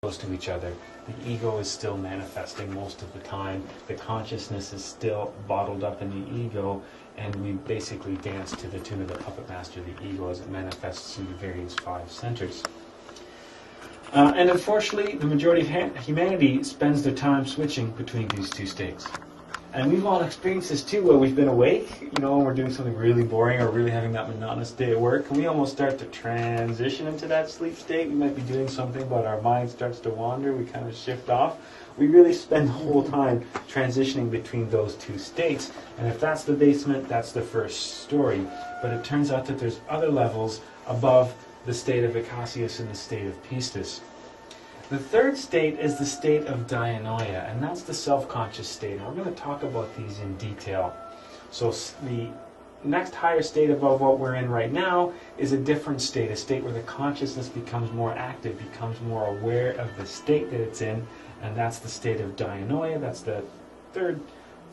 close to each other. The ego is still manifesting most of the time. The consciousness is still bottled up in the ego, and we basically dance to the tune of the puppet master, the ego, as it manifests through the various 5 centers. And unfortunately, the majority of humanity spends their time switching between these 2 states. And we've all experienced this too, where we've been awake, you know, we're doing something really boring or really having that monotonous day at work, and we almost start to transition into that sleep state. We might be doing something, but our mind starts to wander, we kind of shift off. We really spend the whole time transitioning between those 2 states, and if that's the basement, that's the first story. But it turns out that there's other levels above the state of Icasius and the state of Pistis. The third state is the state of Dianoia, and that's the self-conscious state. And we're going to talk about these in detail. So the next higher state above what we're in right now is a different state, a state where the consciousness becomes more active, becomes more aware of the state that it's in, and that's the state of Dianoia. That's the 3rd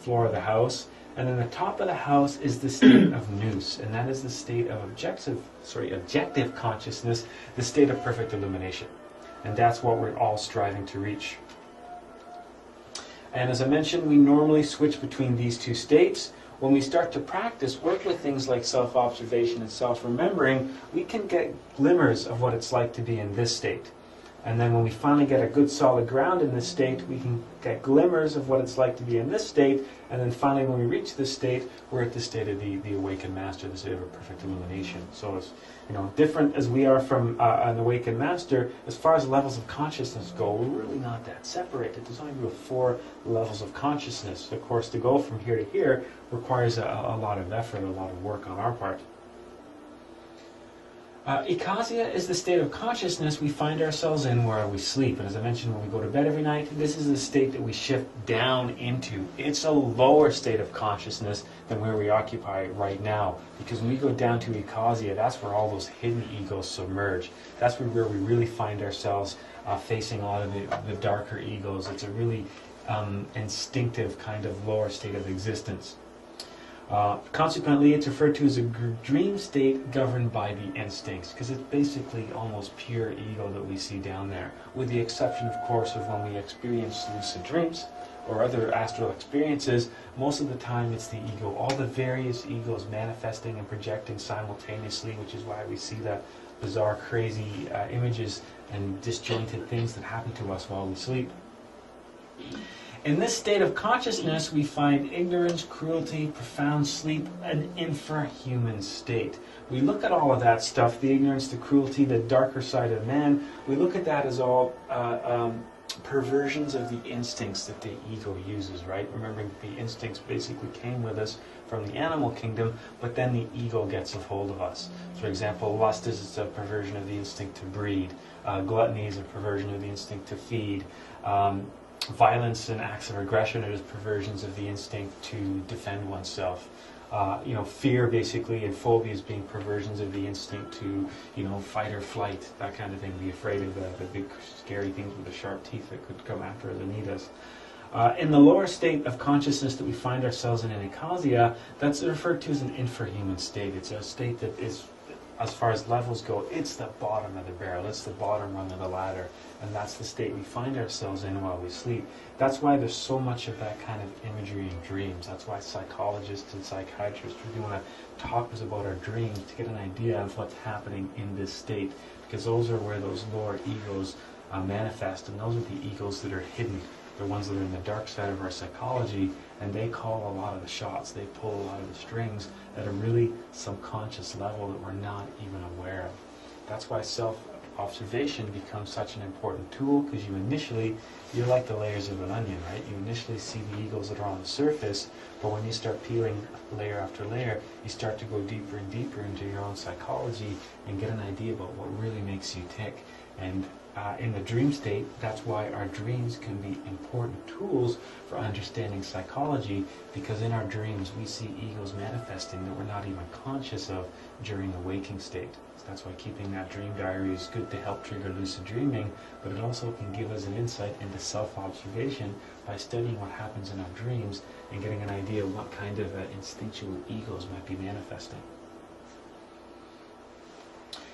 floor of the house. And then the top of the house is the state of Nous, and that is the state of objective consciousness, the state of perfect illumination. And that's what we're all striving to reach. And as I mentioned, we normally switch between these 2 states. When we start to practice, work with things like self-observation and self-remembering, we can get glimmers of what it's like to be in this state. And then when we finally get a good solid ground in this state, we can get glimmers of what it's like to be in this state. And then finally, when we reach this state, we're at the state of the awakened master, the state of a perfect illumination. So it's, you know, different as we are from an awakened master, as far as levels of consciousness go, we're really not that separated. There's only 4 levels of consciousness. Of course, to go from here to here requires a lot of effort, a lot of work on our part. Ikasia is the state of consciousness we find ourselves in where we sleep. And as I mentioned, when we go to bed every night, this is the state that we shift down into. It's a lower state of consciousness than where we occupy right now. Because when we go down to Ikasia, that's where all those hidden egos submerge. That's where we really find ourselves facing a lot of the darker egos. It's a really instinctive kind of lower state of existence. Consequently, it's referred to as a dream state governed by the instincts, because it's basically almost pure ego that we see down there, with the exception, of course, of when we experience lucid dreams or other astral experiences. Most of the time it's the ego, all the various egos manifesting and projecting simultaneously, which is why we see the bizarre, crazy images and disjointed things that happen to us while we sleep. In this state of consciousness, we find ignorance, cruelty, profound sleep, an infrahuman state. We look at all of that stuff, the ignorance, the cruelty, the darker side of man, we look at that as all perversions of the instincts that the ego uses, right? Remembering the instincts basically came with us from the animal kingdom, but then the ego gets a hold of us. For example, lust is a perversion of the instinct to breed. Gluttony is a perversion of the instinct to feed. Violence and acts of aggression are just perversions of the instinct to defend oneself. Fear basically and phobias being perversions of the instinct to, fight or flight, that kind of thing. Be afraid of the big scary things with the sharp teeth that could come after us and eat us. In the lower state of consciousness that we find ourselves in Ikasia, that's referred to as an infrahuman state. It's a state that is, as far as levels go, it's the bottom of the barrel, it's the bottom rung of the ladder, and that's the state we find ourselves in while we sleep. That's why there's so much of that kind of imagery in dreams. That's why psychologists and psychiatrists really want to talk to us about our dreams to get an idea of what's happening in this state, because those are where those lower egos manifest, and those are the egos that are hidden. They're ones that are in the dark side of our psychology, and they call a lot of the shots, they pull a lot of the strings at a really subconscious level that we're not even aware of. That's why self-observation becomes such an important tool, because you're like the layers of an onion, right? You initially see the egos that are on the surface, but when you start peeling layer after layer, you start to go deeper and deeper into your own psychology and get an idea about what really makes you tick. And in the dream state, that's why our dreams can be important tools for understanding psychology, because in our dreams we see egos manifesting that we're not even conscious of during the waking state. So that's why keeping that dream diary is good to help trigger lucid dreaming, but it also can give us an insight into self-observation by studying what happens in our dreams and getting an idea of what kind of instinctual egos might be manifesting.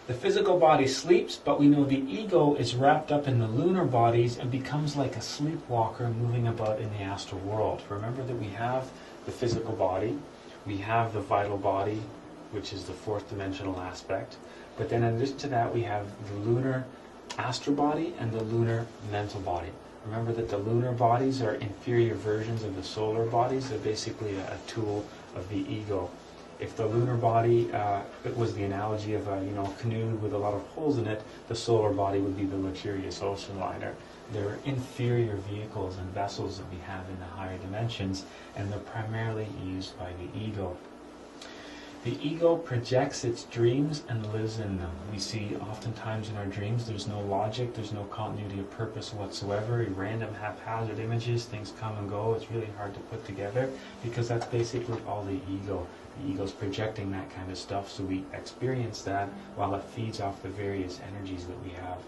The physical body sleeps, but we know the ego is wrapped up in the lunar bodies and becomes like a sleepwalker moving about in the astral world. Remember that we have the physical body, we have the vital body, which is the fourth dimensional aspect, but then in addition to that we have the lunar astral body and the lunar mental body. Remember that the lunar bodies are inferior versions of the solar bodies. They're basically a tool of the ego. If the lunar body it was the analogy of a canoe with a lot of holes in it, the solar body would be the luxurious ocean liner. They're inferior vehicles and vessels that we have in the higher dimensions, and they're primarily used by the ego. The ego projects its dreams and lives in them. We see oftentimes in our dreams there's no logic, there's no continuity of purpose whatsoever, random haphazard images, things come and go. It's really hard to put together because that's basically all the ego. The ego's projecting that kind of stuff, so we experience that while it feeds off the various energies that we have.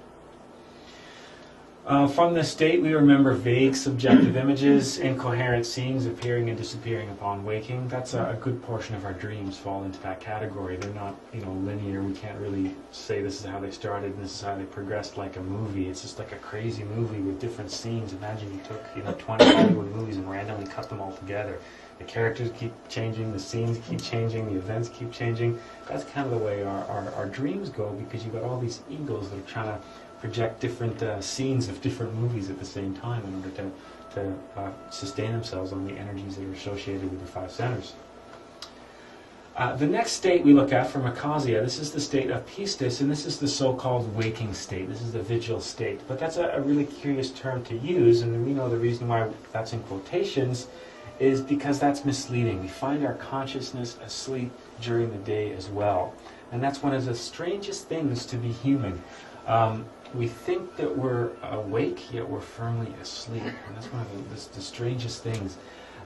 From this state, we remember vague subjective images, incoherent scenes appearing and disappearing upon waking. That's a good portion of our dreams fall into that category. They're not, linear. We can't really say this is how they started and this is how they progressed like a movie. It's just like a crazy movie with different scenes. Imagine you took, 20 Hollywood movies and randomly cut them all together. The characters keep changing, the scenes keep changing, the events keep changing. That's kind of the way our dreams go, because you've got all these egos that are trying to project different scenes of different movies at the same time in order to sustain themselves on the energies that are associated with the five centers. The next state we look at from Akasia, this is the state of pistis, and this is the so-called waking state. This is the vigil state. But that's a really curious term to use, and we know the reason why that's in quotations is because that's misleading. We find our consciousness asleep during the day as well. And that's one of the strangest things to be human. We think that we're awake, yet we're firmly asleep. And that's one of the strangest things.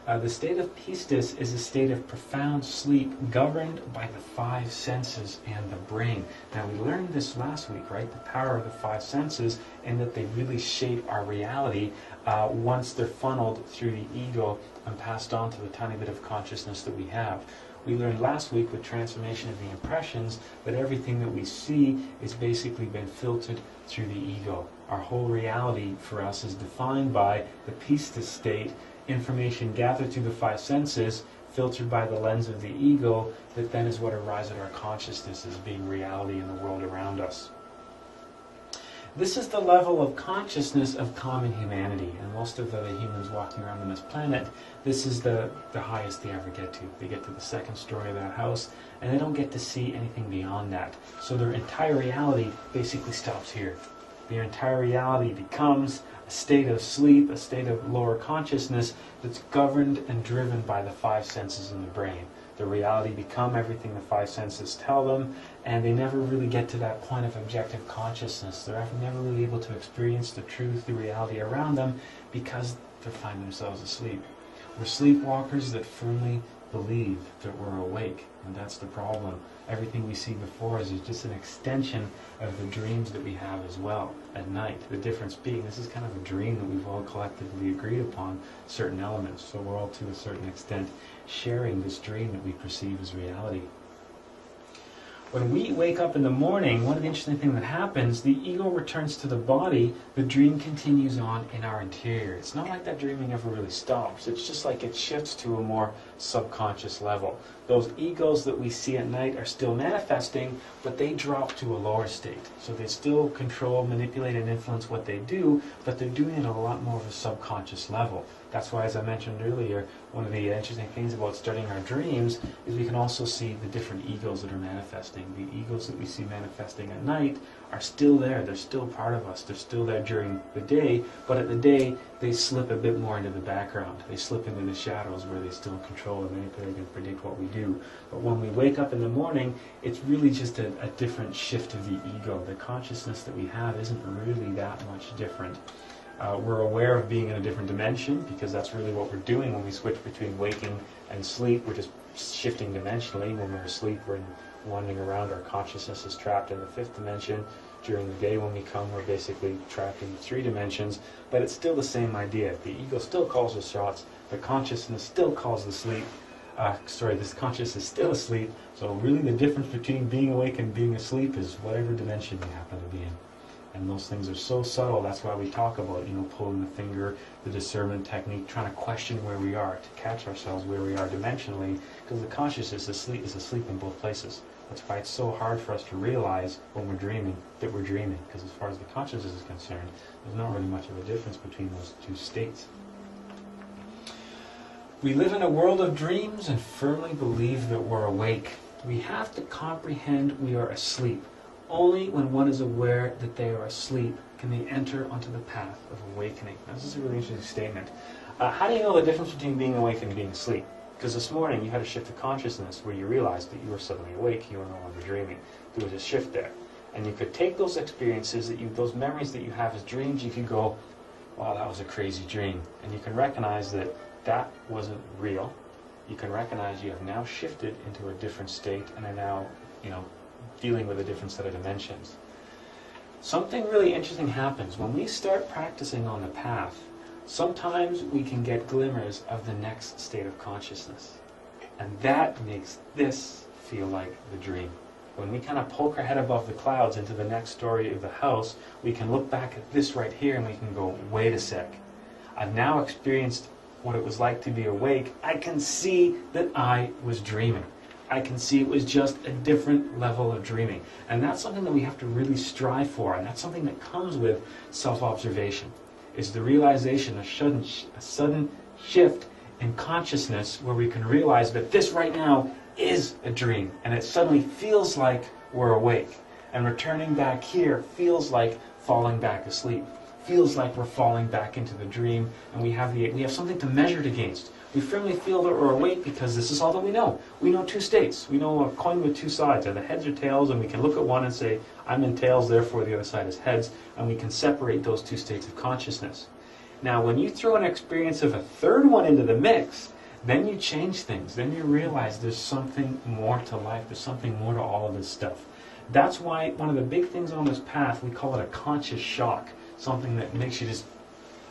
The state of pistis is a state of profound sleep governed by the five senses and the brain. Now, we learned this last week, right? The power of the five senses, and that they really shape our reality once they're funneled through the ego and passed on to the tiny bit of consciousness that we have. We learned last week with transformation of the impressions that everything that we see is basically been filtered through the ego. Our whole reality for us is defined by the pistis state, information gathered through the five senses, filtered by the lens of the ego, that then is what arises in our consciousness as being reality in the world around us. This is the level of consciousness of common humanity, and most of the humans walking around on this planet, this is the highest they ever get to. They get to the second story of that house, and they don't get to see anything beyond that. So their entire reality basically stops here. Their entire reality becomes a state of sleep, a state of lower consciousness that's governed and driven by the five senses in the brain. The reality become everything the five senses tell them, and they never really get to that point of objective consciousness. They're never really able to experience the truth, the reality around them, because they find themselves asleep. We're sleepwalkers that firmly believe that we're awake, and that's the problem. Everything we see before us is just an extension of the dreams that we have as well at night. The difference being, this is kind of a dream that we've all collectively agreed upon certain elements, so we're all to a certain extent sharing this dream that we perceive as reality. When we wake up in the morning, one of the interesting things that happens, the ego returns to the body, the dream continues on in our interior. It's not like that dreaming ever really stops. It's just like it shifts to a more subconscious level. Those egos that we see at night are still manifesting, but they drop to a lower state. So they still control, manipulate, and influence what they do, but they're doing it at a lot more of a subconscious level. That's why, as I mentioned earlier, one of the interesting things about studying our dreams is we can also see the different egos that are manifesting. The egos that we see manifesting at night are still there. They're still part of us. They're still there during the day, but at the day, they slip a bit more into the background. They slip into the shadows where they still control and manipulate and predict what we do. But when we wake up in the morning, it's really just a different shift of the ego. The consciousness that we have isn't really that much different. We're aware of being in a different dimension, because that's really what we're doing when we switch between waking and sleep. We're just shifting dimensionally. When we're asleep, we're wandering around. Our consciousness is trapped in the fifth dimension. During the day when we come, we're basically trapped in 3 dimensions. But it's still the same idea. The ego still calls the shots. The consciousness still calls the sleep. This consciousness is still asleep. So really the difference between being awake and being asleep is whatever dimension you happen to be in. And those things are so subtle. That's why we talk about, pulling the finger, the discernment technique, trying to question where we are, to catch ourselves where we are dimensionally, because the consciousness is asleep in both places. That's why it's so hard for us to realize when we're dreaming that we're dreaming, because as far as the consciousness is concerned, there's not really much of a difference between those two states. We live in a world of dreams and firmly believe that we're awake. We have to comprehend we are asleep. Only when one is aware that they are asleep can they enter onto the path of awakening. Now, this is a really interesting statement. How do you know the difference between being awake and being asleep? Because this morning you had a shift of consciousness where you realized that you were suddenly awake, you were no longer dreaming. There was a shift there. And you could take those experiences, those memories that you have as dreams, you could go, wow, that was a crazy dream. And you can recognize that that wasn't real. You can recognize you have now shifted into a different state and are now, dealing with a different set of dimensions. Something really interesting happens when we start practicing on the path. Sometimes we can get glimmers of the next state of consciousness, and that makes this feel like the dream. When we kind of poke our head above the clouds into the next story of the house, we can look back at this right here and we can go, wait a sec, I've now experienced what it was like to be awake. I can see that I was dreaming. I can see it was just a different level of dreaming. And that's something that we have to really strive for, and that's something that comes with self-observation, is the realization, a sudden shift in consciousness where we can realize that this right now is a dream, and it suddenly feels like we're awake. And returning back here feels like falling back asleep, feels like we're falling back into the dream, and we have something to measure it against. We firmly feel that we're awake because this is all that we know. We know two states. We know a coin with two sides, either heads or tails, and we can look at one and say, I'm in tails, therefore the other side is heads, and we can separate those two states of consciousness. Now, when you throw an experience of a third one into the mix, then you change things. Then you realize there's something more to life. There's something more to all of this stuff. That's why one of the big things on this path, we call it a conscious shock, something that makes you just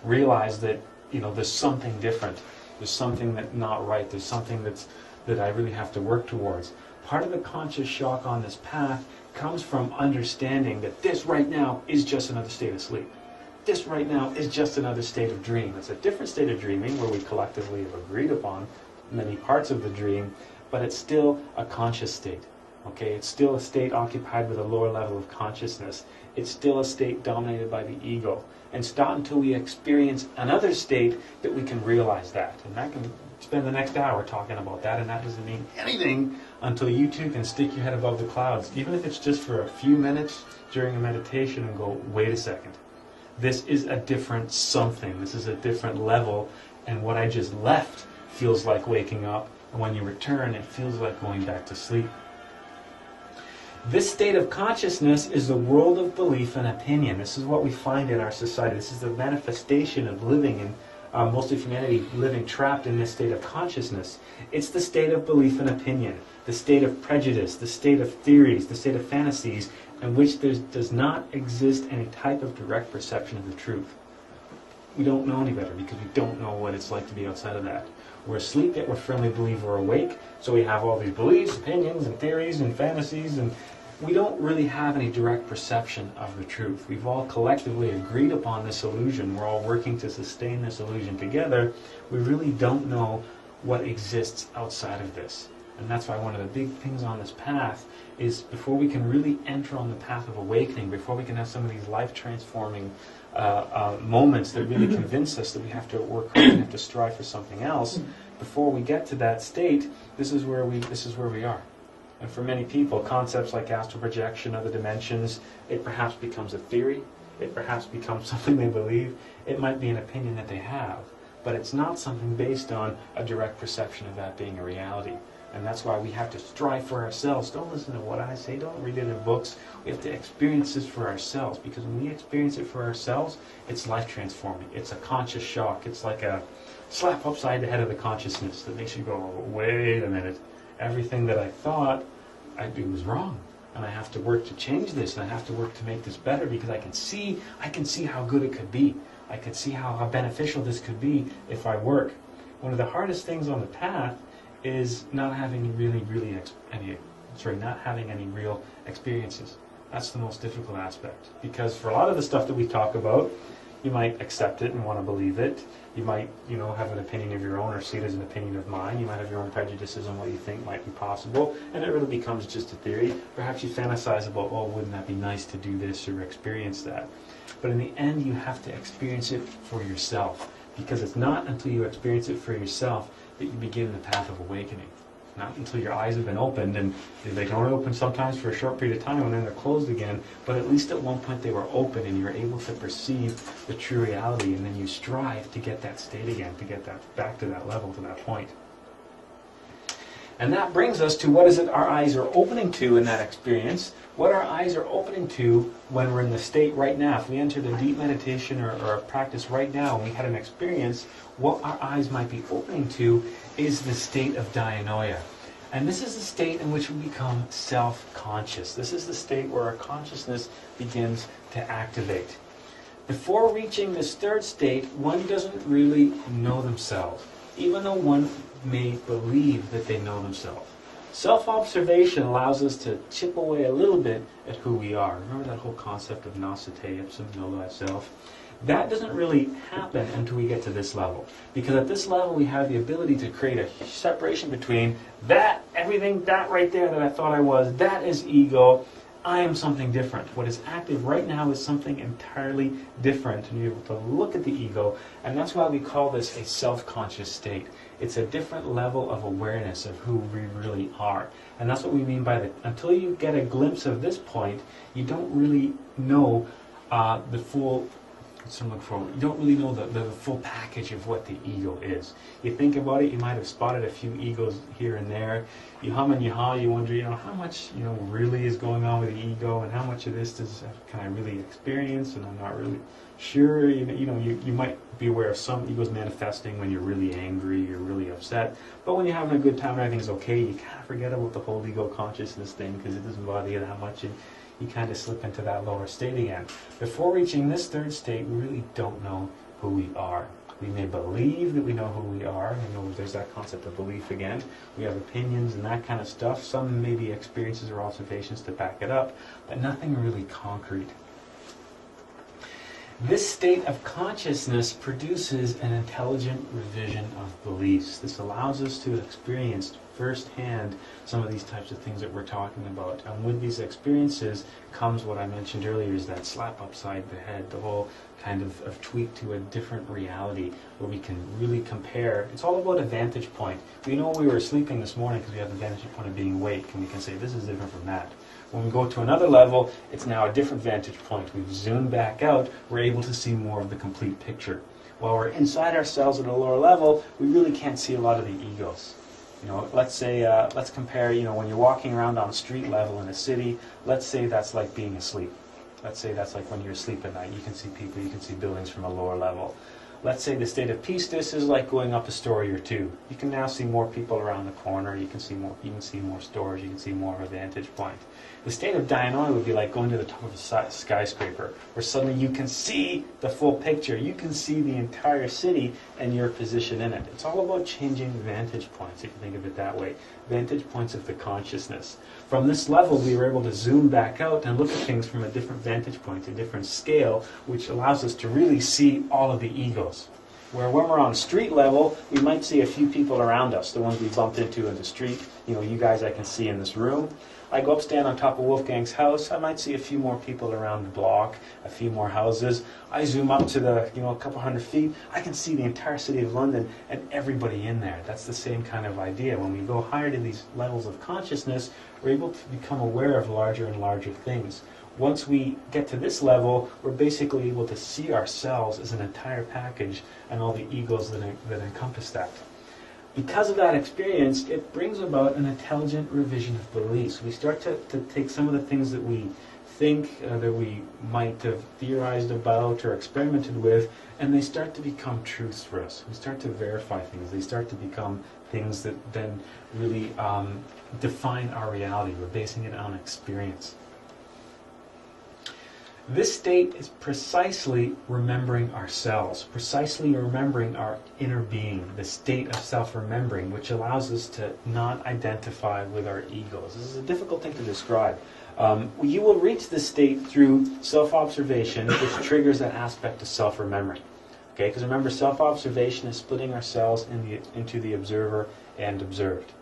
realize that, there's something different. There's something that's not right. There's something that I really have to work towards. Part of the conscious shock on this path comes from understanding that this right now is just another state of sleep. This right now is just another state of dream. It's a different state of dreaming where we collectively have agreed upon many parts of the dream, but it's still a conscious state. Okay, it's still a state occupied with a lower level of consciousness. It's still a state dominated by the ego. And it's not until we experience another state that we can realize that. And I can spend the next hour talking about that, and that doesn't mean anything until you too can stick your head above the clouds, even if it's just for a few minutes during a meditation, and go, wait a second. This is a different something. This is a different level, and what I just left feels like waking up, and when you return, it feels like going back to sleep. This state of consciousness is the world of belief and opinion. This is what we find in our society. This is the manifestation of living in most of humanity living trapped in this state of consciousness. It's the state of belief and opinion, the state of prejudice, the state of theories, the state of fantasies, in which there does not exist any type of direct perception of the truth. We don't know any better because we don't know what it's like to be outside of that. We're asleep, yet we firmly believe we're awake, so we have all these beliefs, opinions, and theories, and fantasies, and we don't really have any direct perception of the truth. We've all collectively agreed upon this illusion. We're all working to sustain this illusion together. We really don't know what exists outside of this. And that's why one of the big things on this path is before we can really enter on the path of awakening, before we can have some of these life-transforming moments that really convince us that we have to work hard and have to strive for something else, before we get to that state, this is where we are. And for many people, concepts like astral projection, other dimensions, it perhaps becomes a theory, it perhaps becomes something they believe, it might be an opinion that they have, but it's not something based on a direct perception of that being a reality. And that's why we have to strive for ourselves. Don't listen to what I say, don't read it in books. We have to experience this for ourselves, because when we experience it for ourselves, it's life transforming. It's a conscious shock. It's like a slap upside the head of the consciousness that makes you go, wait a minute, everything that I thought I do was wrong. And I have to work to change this, and I have to work to make this better, because I can see how good it could be. I can see how beneficial this could be if I work. One of the hardest things on the path is not having not having any real experiences. That's the most difficult aspect, because for a lot of the stuff that we talk about, you might accept it and want to believe it. You might, have an opinion of your own or see it as an opinion of mine. You might have your own prejudices on what you think might be possible, and it really becomes just a theory. Perhaps you fantasize about, oh, wouldn't that be nice to do this or experience that? But in the end, you have to experience it for yourself, because it's not until you experience it for yourself that you begin the path of awakening. Not until your eyes have been opened, and they can only open sometimes for a short period of time and then they're closed again, but at least at one point they were open and you're able to perceive the true reality, and then you strive to get that state again, to get that back to that level, to that point. And that brings us to what is it our eyes are opening to in that experience, what our eyes are opening to when we're in the state right now. If we entered a deep meditation or a practice right now and we had an experience, what our eyes might be opening to is the state of dianoia. And this is the state in which we become self-conscious. This is the state where our consciousness begins to activate. Before reaching this third state, one doesn't really know themselves, even though one may believe that they know themselves. Self-observation allows us to chip away a little bit at who we are. Remember that whole concept of nosce ipsum, know thyself? That doesn't really happen until we get to this level. Because at this level we have the ability to create a separation between that, everything, that right there that I thought I was, that is ego. I am something different. What is active right now is something entirely different, and you're able to look at the ego, and that's why we call this a self-conscious state. It's a different level of awareness of who we really are. And that's what we mean by until you get a glimpse of this point, you don't really know the full, you don't really know the full package of what the ego is. You think about it, you might have spotted a few egos here and there. You hum and you haw, you wonder, how much, really is going on with the ego, and how much of this can I really experience, and I'm not really sure. You might be aware of some egos manifesting when you're really angry, you're really upset. But when you're having a good time and everything's okay, you kind of forget about the whole ego consciousness thing because it doesn't bother you that much. And you kind of slip into that lower state again. Before reaching this third state, we really don't know who we are. We may believe that we know who we are. There's that concept of belief again. We have opinions and that kind of stuff. Some maybe experiences or observations to back it up, but nothing really concrete. This state of consciousness produces an intelligent revision of beliefs. This allows us to experience firsthand some of these types of things that we're talking about. And with these experiences comes what I mentioned earlier, is that slap upside the head, the whole kind of tweak to a different reality where we can really compare. It's all about a vantage point. We know we were sleeping this morning because we have the vantage point of being awake, and we can say this is different from that. When we go to another level, it's now a different vantage point. We've zoomed back out, we're able to see more of the complete picture. While we're inside ourselves at a lower level, we really can't see a lot of the egos. Let's say, let's compare, when you're walking around on a street level in a city, let's say that's like being asleep. Let's say that's like when you're asleep at night. You can see people, you can see buildings from a lower level. Let's say the state of peace-ness is like going up a story or two. You can now see more people around the corner, you can see more stores, you can see more of a vantage point. The state of dianoia would be like going to the top of a skyscraper, where suddenly you can see the full picture. You can see the entire city and your position in it. It's all about changing vantage points, if you think of it that way. Vantage points of the consciousness. From this level, we were able to zoom back out and look at things from a different vantage point, a different scale, which allows us to really see all of the egos. Where when we're on street level, we might see a few people around us, the ones we bumped into in the street. You guys I can see in this room. I go up, stand on top of Wolfgang's house, I might see a few more people around the block, a few more houses. I zoom up to a couple hundred feet, I can see the entire city of London and everybody in there. That's the same kind of idea. When we go higher to these levels of consciousness, we're able to become aware of larger and larger things. Once we get to this level, we're basically able to see ourselves as an entire package and all the egos that encompass that. Because of that experience, it brings about an intelligent revision of beliefs. We start to take some of the things that we think, that we might have theorized about or experimented with, and they start to become truths for us. We start to verify things. They start to become things that then really define our reality. We're basing it on experience. This state is precisely remembering ourselves, precisely remembering our inner being, the state of self-remembering, which allows us to not identify with our egos. This is a difficult thing to describe. You will reach this state through self-observation, which triggers an aspect of self-remembering. Okay, because remember, self-observation is splitting ourselves into the observer and observed.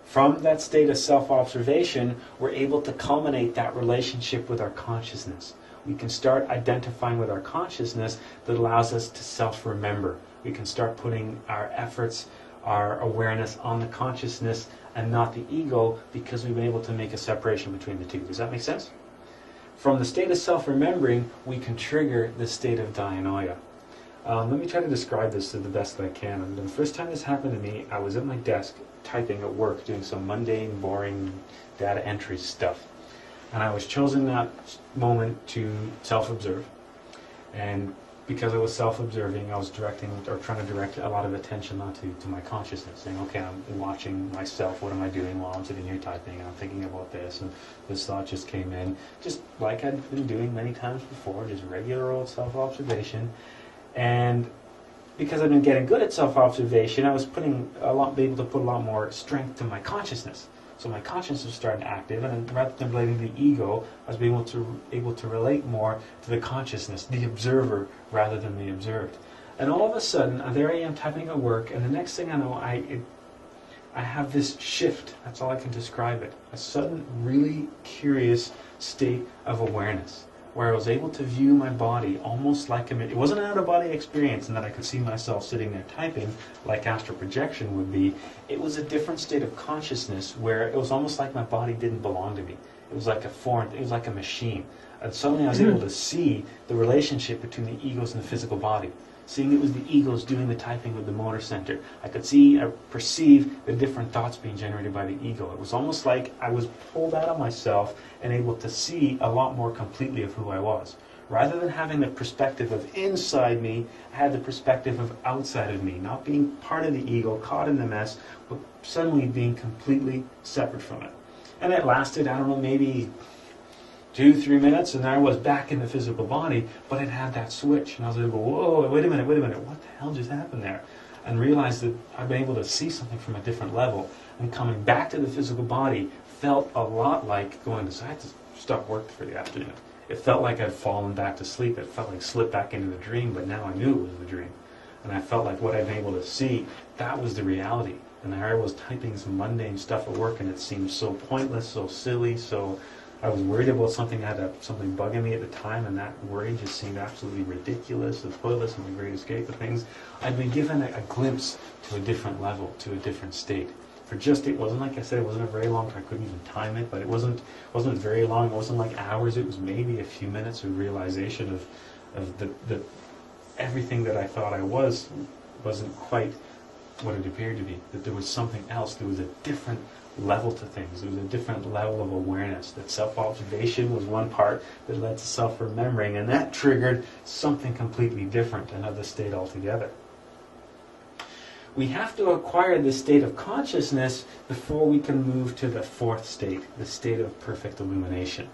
From that state of self-observation, we're able to culminate that relationship with our consciousness. We can start identifying with our consciousness that allows us to self-remember. We can start putting our efforts, our awareness on the consciousness and not the ego, because we've been able to make a separation between the two. Does that make sense? From the state of self-remembering, we can trigger the state of dianoia. Let me try to describe this to the best that I can. And the first time this happened to me, I was at my desk typing at work, doing some mundane, boring data entry stuff. And I was chosen that moment to self-observe. And because I was self-observing, I was directing, or trying to direct a lot of attention onto my consciousness, saying, okay, I'm watching myself, what am I doing while I'm sitting here typing, and I'm thinking about this, and this thought just came in, just like I'd been doing many times before, just regular old self-observation. And because I've been getting good at self-observation, I was able to put a lot more strength to my consciousness. So my consciousness started active, and rather than blaming the ego, I was able to relate more to the consciousness, the observer, rather than the observed. And all of a sudden, there I am typing at work, and the next thing I know, I have this shift. That's all I can describe it. A sudden, really curious state of awareness, where I was able to view my body almost like it wasn't an out-of-body experience in that I could see myself sitting there typing like astral projection would be. It was a different state of consciousness where it was almost like my body didn't belong to me. It was like it was like a machine. And suddenly I was able to see the relationship between the egos and the physical body. Seeing it was the egos doing the typing with the motor center. I could perceive the different thoughts being generated by the ego. It was almost like I was pulled out of myself and able to see a lot more completely of who I was. Rather than having the perspective of inside me, I had the perspective of outside of me, not being part of the ego, caught in the mess, but suddenly being completely separate from it. And it lasted, I don't know, maybe 2-3 minutes, and I was back in the physical body, but it had that switch, and I was able to go, whoa, wait a minute, what the hell just happened there? And realized that I've been able to see something from a different level, and coming back to the physical body felt a lot like going to, I had to stop work for the afternoon. It felt like I'd fallen back to sleep. It felt like slipped back into the dream, but now I knew it was the dream. And I felt like what I'd been able to see, that was the reality. And there I was typing some mundane stuff at work, and it seemed so pointless, so silly, so I was worried about something. I had something bugging me at the time, and that worry just seemed absolutely ridiculous and pointless, and the great escape of things. I'd been given a glimpse to a different level, to a different state. It wasn't like I said, it wasn't a very long time. I couldn't even time it, but it wasn't very long. It wasn't like hours. It was maybe a few minutes of realization of the everything that I thought I wasn't quite what it appeared to be. That there was something else. There was a different level to things. There was a different level of awareness. That self-observation was one part that led to self-remembering, and that triggered something completely different, another state altogether. We have to acquire this state of consciousness before we can move to the fourth state, the state of perfect illumination.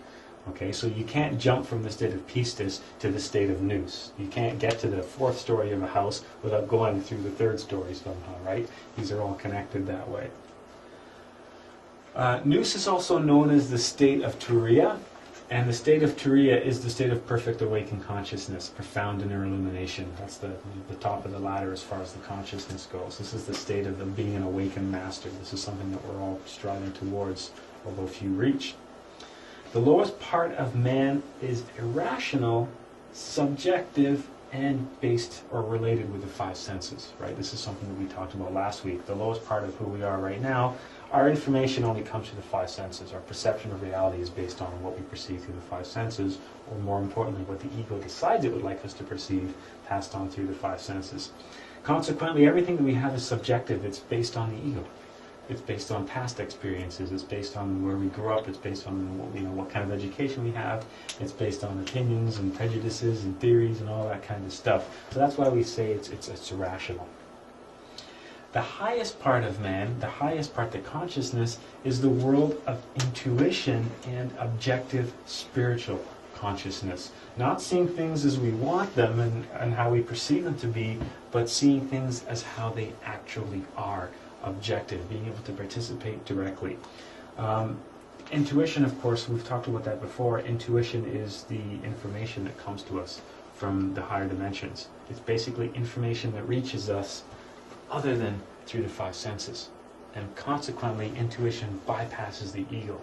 Okay, so you can't jump from the state of pistis to the state of nous. You can't get to the fourth story of a house without going through the third story somehow, right? These are all connected that way. Nous is also known as the state of Turiya, and the state of Turiya is the state of perfect awakened consciousness, profound inner illumination. That's the top of the ladder as far as the consciousness goes. This is the state of being an awakened master. This is something that we're all striving towards, although few reach. The lowest part of man is irrational, subjective, and based or related with the five senses, right? This is something that we talked about last week. The lowest part of who we are right now, our information only comes through the five senses. Our perception of reality is based on what we perceive through the five senses, or more importantly, what the ego decides it would like us to perceive, passed on through the five senses. Consequently, everything that we have is subjective. It's based on the ego. It's based on past experiences. It's based on where we grew up. It's based on what kind of education we have. It's based on opinions and prejudices and theories and all that kind of stuff. So that's why we say it's irrational. The highest part of man, the highest part of consciousness, is the world of intuition and objective spiritual consciousness. Not seeing things as we want them and how we perceive them to be, but seeing things as how they actually are, objective, being able to participate directly. Intuition, of course, we've talked about that before. Intuition is the information that comes to us from the higher dimensions. It's basically information that reaches us other than through the five senses. And consequently, intuition bypasses the ego.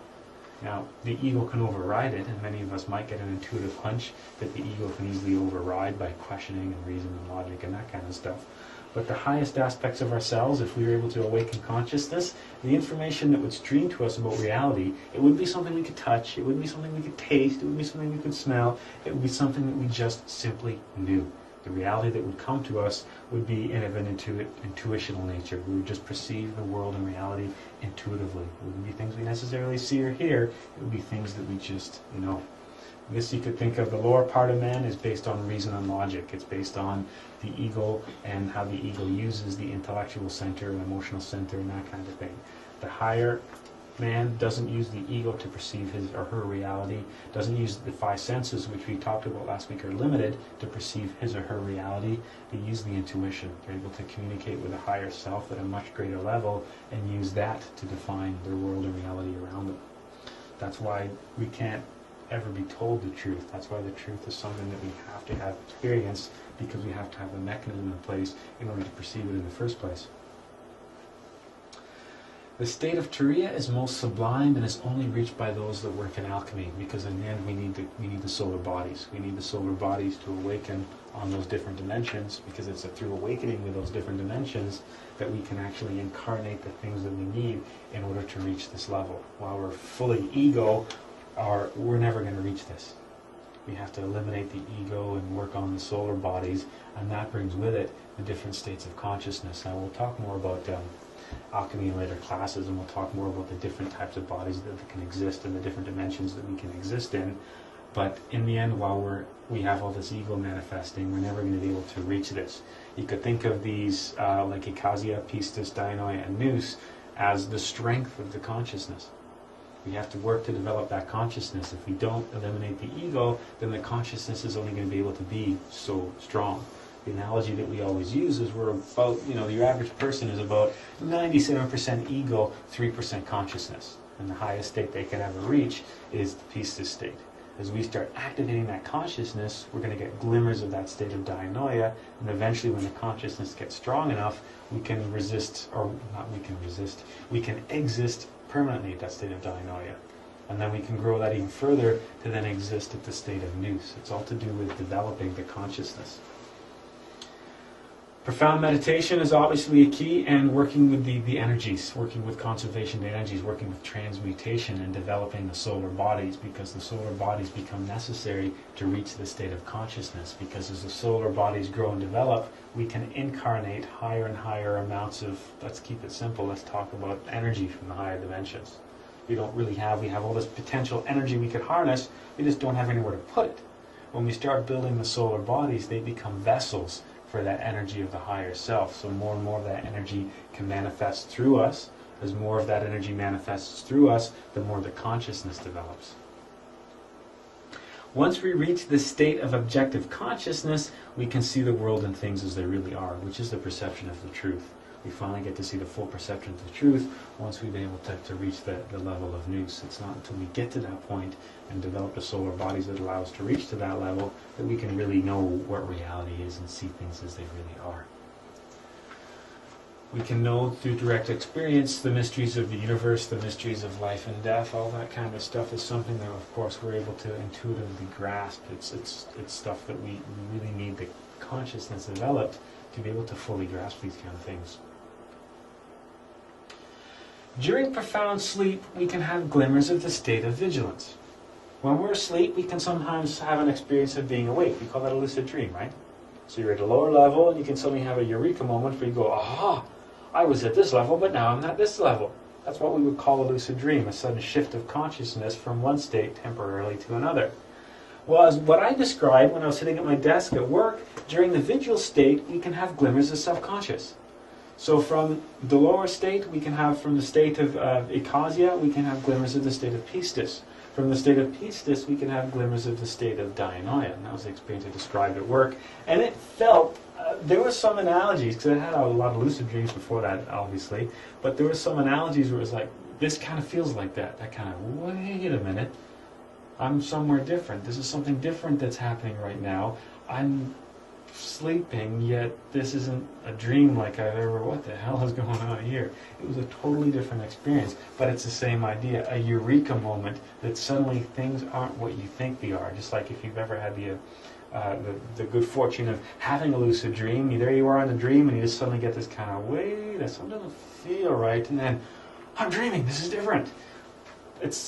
Now, the ego can override it, and many of us might get an intuitive hunch that the ego can easily override by questioning and reason and logic and that kind of stuff. But the highest aspects of ourselves, if we were able to awaken consciousness, the information that would stream to us about reality, it would be something we could touch, it would be something we could taste, it would be something we could smell, it would be something that we just simply knew. The reality that would come to us would be of an intuitional nature. We would just perceive the world and reality intuitively. It wouldn't be things we necessarily see or hear, it would be things that we just know. This you could think of, the lower part of man is based on reason and logic. It's based on the ego and how the ego uses the intellectual center and emotional center and that kind of thing. The higher man doesn't use the ego to perceive his or her reality, doesn't use the five senses, which we talked about last week, are limited to perceive his or her reality. They use the intuition. They're able to communicate with a higher self at a much greater level and use that to define their world and reality around them. That's why we can't ever be told the truth. That's why the truth is something that we have to have experienced, because we have to have a mechanism in place in order to perceive it in the first place. The state of Turiya is most sublime and is only reached by those that work in alchemy, because in the end we need the solar bodies. We need the solar bodies to awaken on those different dimensions, because it's through awakening with those different dimensions that we can actually incarnate the things that we need in order to reach this level. While we're fully ego, we're never going to reach this. We have to eliminate the ego and work on the solar bodies, and that brings with it the different states of consciousness. Now we'll talk more about alchemy in later classes, and we'll talk more about the different types of bodies that can exist and the different dimensions that we can exist in. But in the end, while we have all this ego manifesting, we're never going to be able to reach this. You could think of these like Ikasia, Pistis, Dianoia, and Nous as the strength of the consciousness. We have to work to develop that consciousness. If we don't eliminate the ego, then the consciousness is only going to be able to be so strong. The analogy that we always use is we're about, your average person is about 97% ego, 3% consciousness. And the highest state they can ever reach is the Pistis state. As we start activating that consciousness, we're going to get glimmers of that state of Dianoia, and eventually when the consciousness gets strong enough, we can exist permanently at that state of Dianoia. And then we can grow that even further to then exist at the state of Nous. It's all to do with developing the consciousness. Profound meditation is obviously a key, and working with the energies, working with conservation energies, working with transmutation and developing the solar bodies, because the solar bodies become necessary to reach the state of consciousness, because as the solar bodies grow and develop, we can incarnate higher and higher amounts of, let's keep it simple, let's talk about energy from the higher dimensions. We have all this potential energy we could harness, we just don't have anywhere to put it. When we start building the solar bodies, they become vessels for that energy of the higher self. So more and more of that energy can manifest through us. As more of that energy manifests through us, the more the consciousness develops. Once we reach this state of objective consciousness, we can see the world and things as they really are, which is the perception of the truth. We finally get to see the full perception of the truth once we've been able to reach the level of Nous. It's not until we get to that point and develop the solar bodies that allow us to reach to that level that we can really know what reality is and see things as they really are. We can know through direct experience the mysteries of the universe, the mysteries of life and death. All that kind of stuff is something that, of course, we're able to intuitively grasp. It's stuff that we really need the consciousness developed to be able to fully grasp these kind of things. During profound sleep, we can have glimmers of the state of vigilance. When we're asleep, we can sometimes have an experience of being awake. We call that a lucid dream, right? So you're at a lower level, and you can suddenly have a eureka moment where you go, aha, I was at this level, but now I'm at this level. That's what we would call a lucid dream, a sudden shift of consciousness from one state temporarily to another. Well, as what I described when I was sitting at my desk at work, during the vigil state, we can have glimmers of self-conscious. So from the lower state, we can have, from the state of Ikasia, we can have glimmers of the state of Pistis. From the state of peacefulness, we can have glimmers of the state of dianoia. And that was the experience I described at work. And it felt, there were some analogies, because I had a lot of lucid dreams before that, obviously, but there were some analogies where it was like, this kind of feels like that. That kind of, wait a minute, I'm somewhere different. This is something different that's happening right now. I'm sleeping, yet this isn't a dream like I've ever, what the hell is going on here? It was a totally different experience, but it's the same idea, a eureka moment that suddenly things aren't what you think they are. Just like if you've ever had the good fortune of having a lucid dream, there you are in the dream and you just suddenly get this kind of, wait, that something doesn't feel right, and then, I'm dreaming, this is different.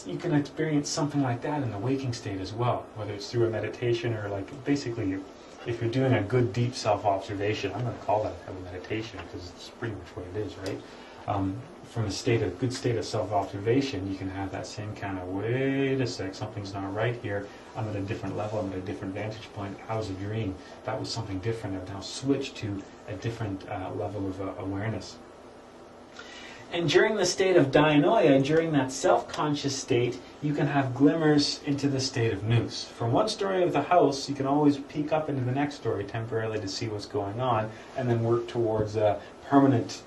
You can experience something like that in the waking state as well, whether it's through a meditation or like basically if you're doing a good deep self-observation. I'm going to call that a meditation because it's pretty much what it is, right? From a good state of self-observation, you can have that same kind of, wait a sec, something's not right here. I'm at a different level, I'm at a different vantage point. I was a dream. That was something different. I've now switched to a different level of awareness. And during the state of dianoia, during that self-conscious state, you can have glimmers into the state of nous. From one story of the house, you can always peek up into the next story temporarily to see what's going on, and then work towards permanent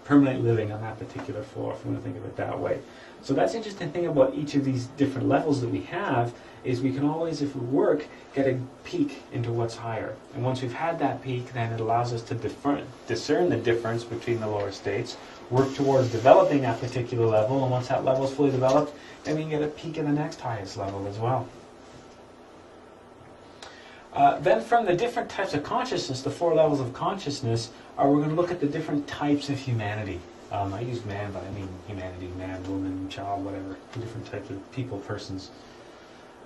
living on that particular floor, if you want to think of it that way. So that's the interesting thing about each of these different levels that we have, is we can always, if we work, get a peek into what's higher. And once we've had that peek, then it allows us to discern the difference between the lower states, work towards developing that particular level, and once that level is fully developed, then we can get a peek in the next highest level as well. Then from the different types of consciousness, the 4 levels of consciousness, we're going to look at the different types of humanity. I use man, but I mean humanity, man, woman, child, whatever, the different types of people, persons.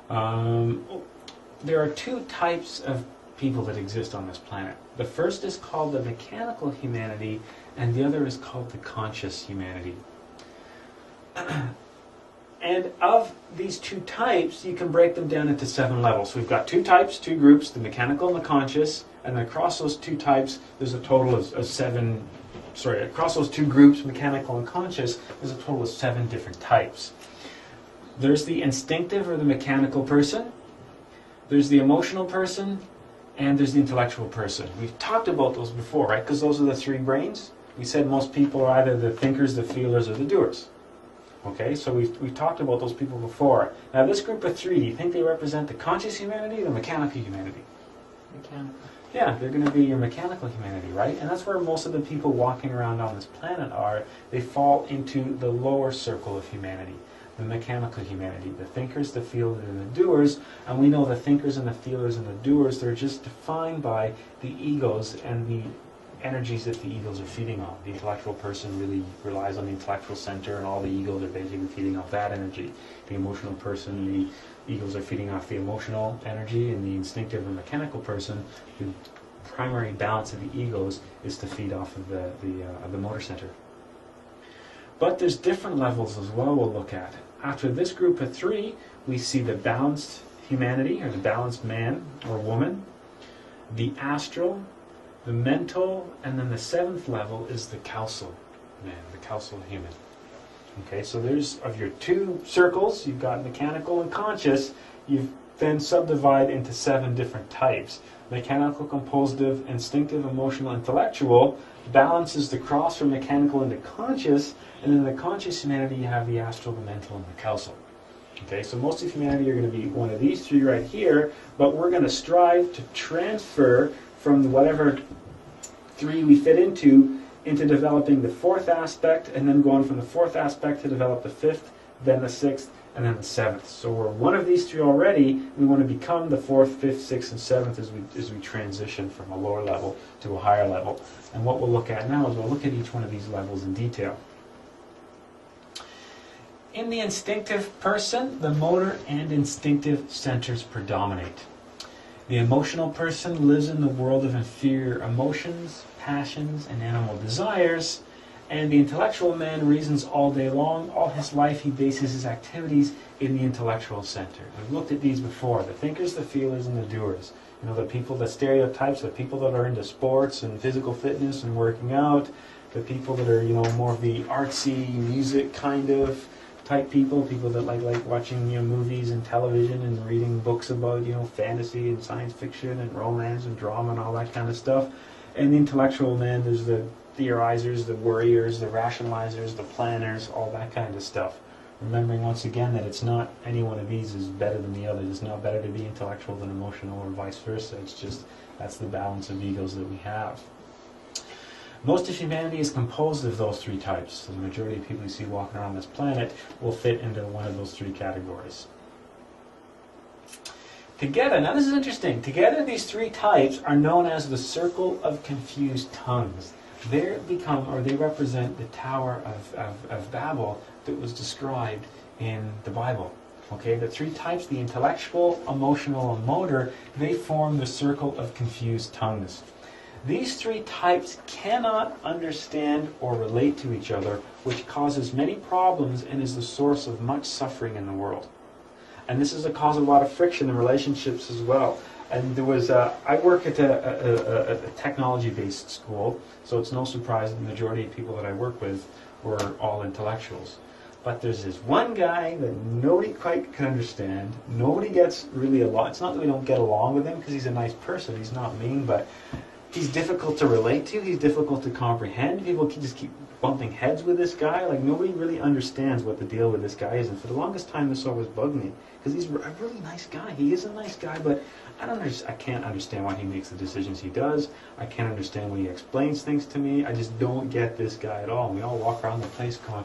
There are 2 types of people that exist on this planet. The first is called the mechanical humanity, and the other is called the conscious humanity. And of these 2 types, you can break them down into 7 levels. So we've got 2 types, 2 groups, the mechanical and the conscious, and then across those 2 types, there's a total of 7, across those 2 groups, mechanical and conscious, there's a total of 7 different types. There's the instinctive or the mechanical person, there's the emotional person, and there's the intellectual person. We've talked about those before, right? Because those are the 3 brains. We said most people are either the thinkers, the feelers, or the doers. Okay, so we've talked about those people before. Now this group of 3, do you think they represent the conscious humanity or the mechanical humanity? Mechanical. Yeah, they're going to be your mechanical humanity, right? And that's where most of the people walking around on this planet are. They fall into the lower circle of humanity, the mechanical humanity, the thinkers, the feelers, and the doers. And we know the thinkers and the feelers and the doers, they're just defined by the egos and the energies that the egos are feeding on. The intellectual person really relies on the intellectual center, and all the egos are basically feeding off that energy. The emotional person, the egos are feeding off the emotional energy, and the instinctive and mechanical person, the primary balance of the egos is to feed off of the motor center. But there's different levels as well we'll look at. After this group of 3, we see the balanced humanity, or the balanced man or woman, the astral, the mental, and then the 7th level is the causal man, the causal human. Okay, so there's, of your 2 circles, you've got mechanical and conscious, you've then subdivided into 7 different types. Mechanical, compositive, instinctive, emotional, intellectual balances the cross from mechanical into conscious, and in the conscious humanity you have the astral, the mental, and the causal. Okay, so most of humanity are going to be one of these 3 right here, but we're going to strive to transfer from whatever 3 we fit into developing the 4th aspect, and then going from the 4th aspect to develop the 5th, then the 6th, and then the 7th. So we're one of these 3 already. We want to become the 4th, 5th, 6th, and 7th as we transition from a lower level to a higher level. And what we'll look at now is we'll look at each one of these levels in detail. In the instinctive person, the motor and instinctive centers predominate. The emotional person lives in the world of inferior emotions, passions, and animal desires, and the intellectual man reasons all day long. All his life he bases his activities in the intellectual center. We've looked at these before, the thinkers, the feelers, and the doers. You know, the people, the stereotypes, the people that are into sports and physical fitness and working out, the people that are, you know, more of the artsy music kind of type people that like watching movies and television and reading books about fantasy and science fiction and romance and drama and all that kind of stuff. And the intellectual man, there's the theorizers, the worriers, the rationalizers, the planners, all that kind of stuff. Remembering once again that it's not any one of these is better than the other. It's not better to be intellectual than emotional or vice versa. It's just that's the balance of egos that we have. Most of humanity is composed of those three types. So the majority of people you see walking around this planet will fit into one of those three categories. Together, now this is interesting, together these three types are known as the circle of confused tongues. They represent the Tower of Babel that was described in the Bible. Okay, the three types, the intellectual, emotional, and motor, they form the circle of confused tongues. These three types cannot understand or relate to each other, which causes many problems and is the source of much suffering in the world. And this is a cause of a lot of friction in relationships as well. And there was, I work at a technology-based school, so it's no surprise that the majority of people that I work with were all intellectuals. But there's this one guy that nobody quite can understand. Nobody gets really along. It's not that we don't get along with him because he's a nice person. He's not mean, but he's difficult to relate to. He's difficult to comprehend. People just keep bumping heads with this guy. Like, nobody really understands what the deal with this guy is. And for the longest time, this always bugged me because he's a really nice guy. He is a nice guy, but I can't understand why he makes the decisions he does. I can't understand when he explains things to me. I just don't get this guy at all. And we all walk around the place going,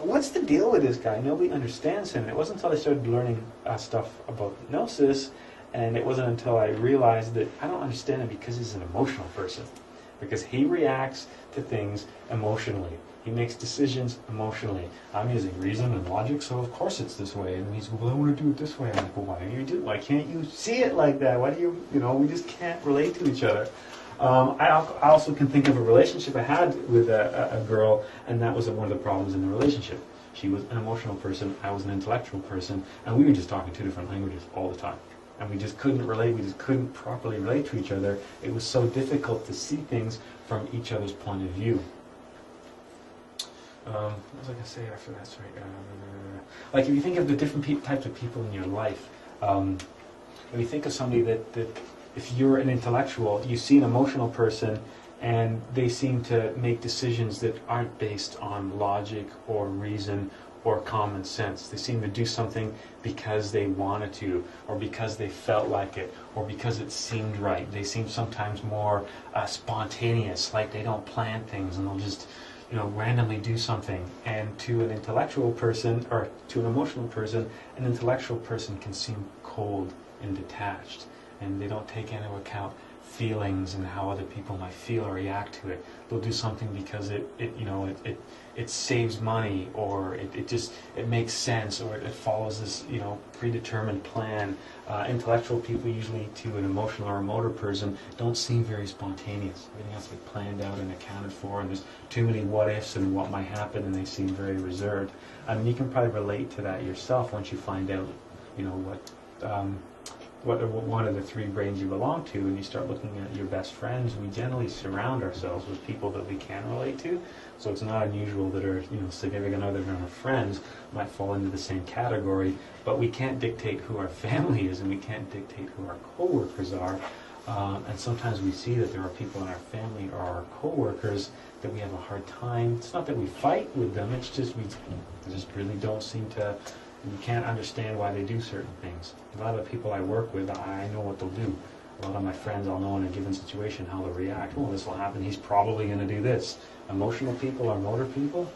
what's the deal with this guy? Nobody understands him. And it wasn't until I started learning stuff about Gnosis, and it wasn't until I realized that I don't understand him because he's an emotional person. Because he reacts to things emotionally. He makes decisions emotionally. I'm using reason and logic, so of course it's this way. And he's going, well, I want to do it this way. I'm like, well, why can't you see it like that? Why do we just can't relate to each other. I also can think of a relationship I had with a girl, and that was one of the problems in the relationship. She was an emotional person, I was an intellectual person, and we were just talking two different languages all the time. And we just couldn't relate, we just couldn't properly relate to each other. It was so difficult to see things from each other's point of view. What was I going to say after that? Sorry. Like, if you think of the different types of people in your life, if you think of somebody that if you're an intellectual, you see an emotional person, and they seem to make decisions that aren't based on logic or reason or common sense. They seem to do something because they wanted to, or because they felt like it, or because it seemed right. They seem sometimes more spontaneous, like they don't plan things and they'll just randomly do something. And to an intellectual person, or to an emotional person, an intellectual person can seem cold and detached, and they don't take into account feelings and how other people might feel or react to it. They'll do something because it saves money, or it makes sense, or it follows this predetermined plan. Intellectual people, usually to an emotional or a motor person, don't seem very spontaneous. Everything has to be planned out and accounted for, and there's too many what ifs and what might happen, and they seem very reserved. I mean, you can probably relate to that yourself once you find out what one of the three brains you belong to, and you start looking at your best friends. We generally surround ourselves with people that we can relate to, so it's not unusual that our significant other and our friends might fall into the same category, but we can't dictate who our family is, and we can't dictate who our co-workers are. And sometimes we see that there are people in our family or our co-workers that we have a hard time. It's not that we fight with them, it's just we just really don't seem to. You can't understand why they do certain things. A lot of the people I work with, I know what they'll do. A lot of my friends, I'll know in a given situation how they'll react. Well, this will happen, he's probably going to do this. Emotional people or motor people,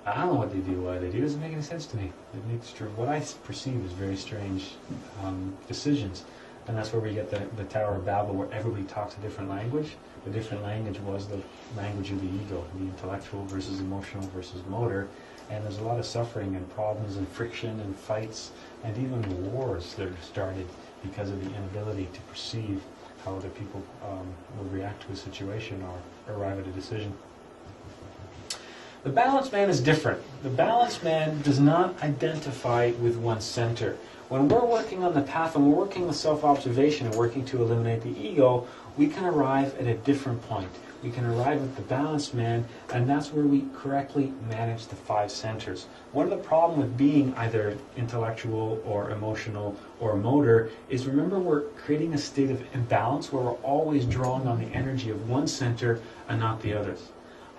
I don't know what they do, why they do. It doesn't make any sense to me. It makes what I perceive as very strange decisions. And that's where we get the Tower of Babel, where everybody talks a different language. The different language was the language of the ego, the intellectual versus emotional versus motor. And there's a lot of suffering and problems and friction and fights and even wars that are started because of the inability to perceive how other people will react to a situation or arrive at a decision. The balanced man is different. The balanced man does not identify with one center. When we're working on the path and we're working with self-observation and working to eliminate the ego, we can arrive at a different point. We can arrive at the balanced man, and that's where we correctly manage the 5 centers. One of the problems with being either intellectual or emotional or motor is, remember, we're creating a state of imbalance where we're always drawing on the energy of one center and not the others.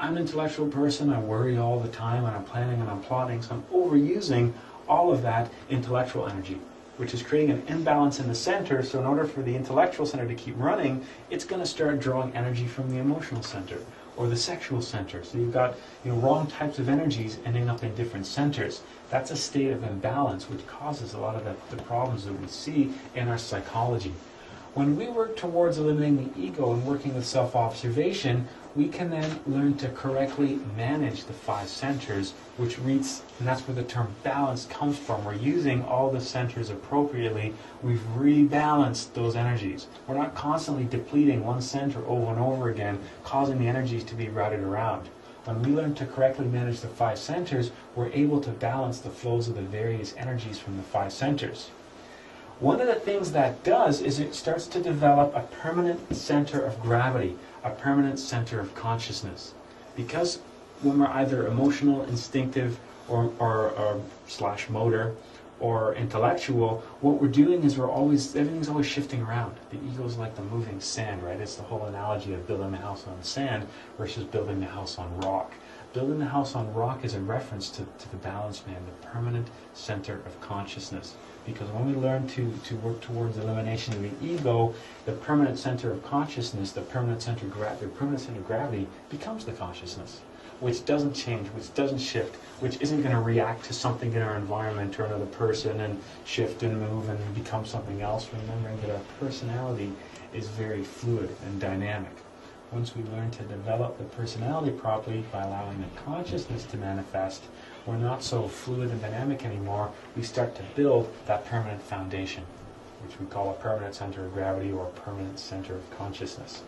I'm an intellectual person, I worry all the time, and I'm planning and I'm plotting, so I'm overusing all of that intellectual energy, which is creating an imbalance in the center. So in order for the intellectual center to keep running, it's going to start drawing energy from the emotional center or the sexual center. So you've got wrong types of energies ending up in different centers. That's a state of imbalance which causes a lot of the problems that we see in our psychology. When we work towards eliminating the ego and working with self-observation, we can then learn to correctly manage the 5 centers, which reads, and that's where the term balance comes from. We're using all the centers appropriately. We've rebalanced those energies. We're not constantly depleting one center over and over again, causing the energies to be routed around. When we learn to correctly manage the 5 centers, we're able to balance the flows of the various energies from the 5 centers. One of the things that does is it starts to develop a permanent center of gravity, a permanent center of consciousness. Because when we're either emotional, instinctive, or slash motor, or intellectual, what we're doing is everything's always shifting around. The ego is like the moving sand, right? It's the whole analogy of building a house on sand versus building a house on rock. Building the house on rock is a reference to the balanced man, the permanent center of consciousness. Because when we learn to work towards elimination of the ego, the permanent center of consciousness, the permanent center of gravity becomes the consciousness, which doesn't change, which doesn't shift, which isn't going to react to something in our environment or another person and shift and move and become something else, remembering that our personality is very fluid and dynamic. Once we learn to develop the personality properly by allowing the consciousness to manifest, we're not so fluid and dynamic anymore. We start to build that permanent foundation, which we call a permanent center of gravity or a permanent center of consciousness.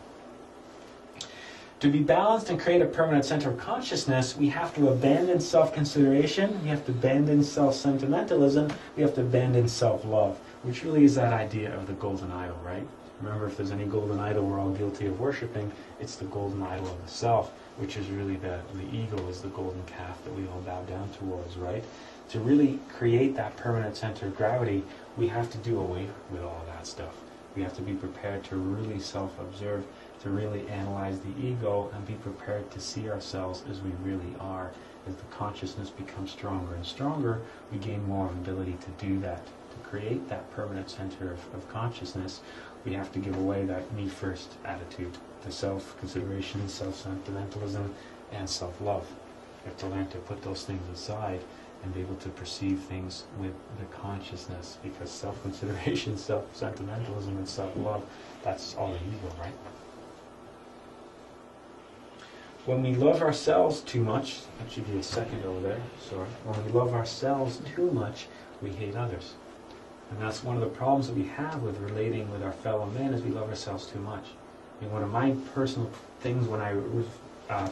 To be balanced and create a permanent center of consciousness, we have to abandon self-consideration, we have to abandon self-sentimentalism, we have to abandon self-love, which really is that idea of the golden idol, right? Remember, if there's any golden idol we're all guilty of worshipping, it's the golden idol of the self, which is really the ego is the golden calf that we all bow down towards, right? To really create that permanent center of gravity, we have to do away with all of that stuff. We have to be prepared to really self-observe, to really analyze the ego, and be prepared to see ourselves as we really are. As the consciousness becomes stronger and stronger, we gain more ability to do that. To create that permanent center of consciousness, we have to give away that me-first attitude, the self-consideration, self-sentimentalism, and self-love. We have to learn to put those things aside and be able to perceive things with the consciousness, because self-consideration, self-sentimentalism, and self-love, that's all the ego, right? When we love ourselves too much, that should be a second over there, sorry. When we love ourselves too much, we hate others. And that's one of the problems that we have with relating with our fellow men, is we love ourselves too much. I mean, one of my personal things when I was